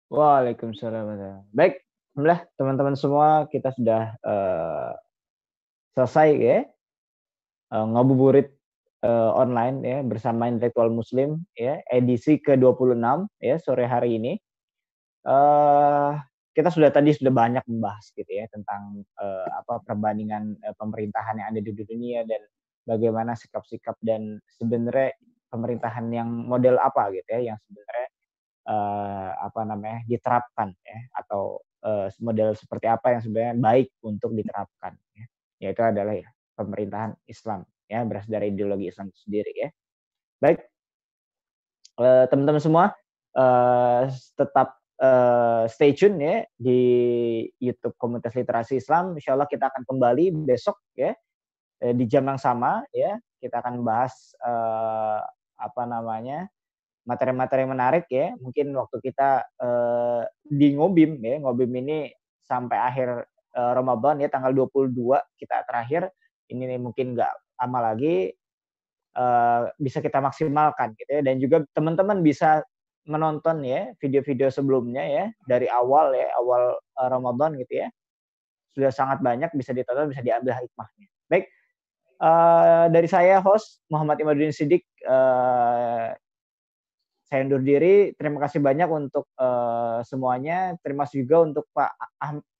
Waalaikumsalam. Baik, alhamdulillah teman-teman semua, kita sudah selesai, ya, ngabuburit online, ya, bersama Intelektual Muslim, ya, edisi ke-26, ya, sore hari ini. Kita sudah banyak membahas, gitu ya, tentang perbandingan pemerintahan yang ada di dunia dan bagaimana sikap-sikap dan sebenarnya pemerintahan yang model apa, gitu ya, yang sebenarnya diterapkan, ya, atau model seperti apa yang sebenarnya baik untuk diterapkan, ya. Yaitu adalah, ya, pemerintahan Islam, ya, berasal dari ideologi Islam itu sendiri, ya. Baik, teman-teman semua, tetap stay tune, ya, di YouTube Komunitas Literasi Islam. Insyaallah kita akan kembali besok, ya, di jam yang sama, ya. Kita akan bahas materi-materi menarik, ya. Mungkin waktu kita di Ngobim, ya. Ngobim ini sampai akhir Ramadan, ya, tanggal 22 kita terakhir. Ini mungkin nggak lama lagi bisa kita maksimalkan, gitu ya. Dan juga teman-teman bisa menonton, ya, video-video sebelumnya, ya, dari awal, ya, awal Ramadan, gitu ya. Sudah sangat banyak bisa ditonton, bisa diambil hikmahnya. Baik, dari saya host Muhammad Imaduddin Siddiq, saya undur diri. Terima kasih banyak untuk semuanya. Terima kasih juga untuk Pak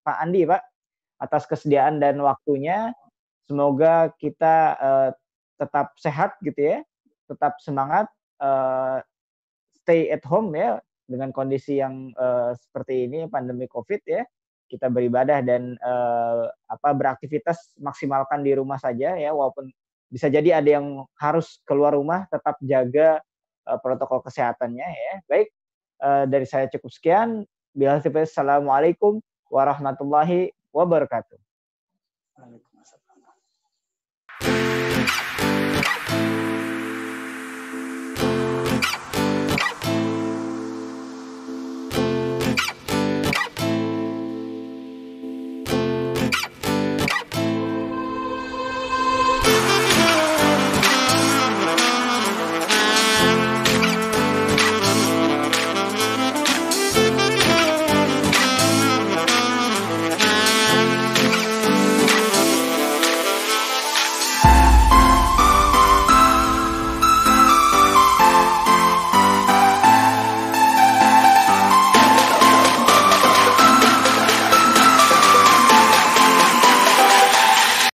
Andi, Pak, atas kesediaan dan waktunya. Semoga kita tetap sehat, gitu ya, tetap semangat, stay at home, ya, dengan kondisi yang seperti ini, pandemi COVID, ya. Kita beribadah dan beraktivitas maksimalkan di rumah saja, ya, walaupun bisa jadi ada yang harus keluar rumah, tetap jaga protokol kesehatannya, ya. Baik, dari saya cukup sekian. Assalamualaikum warahmatullahi wabarakatuh. Waalaikumsalam.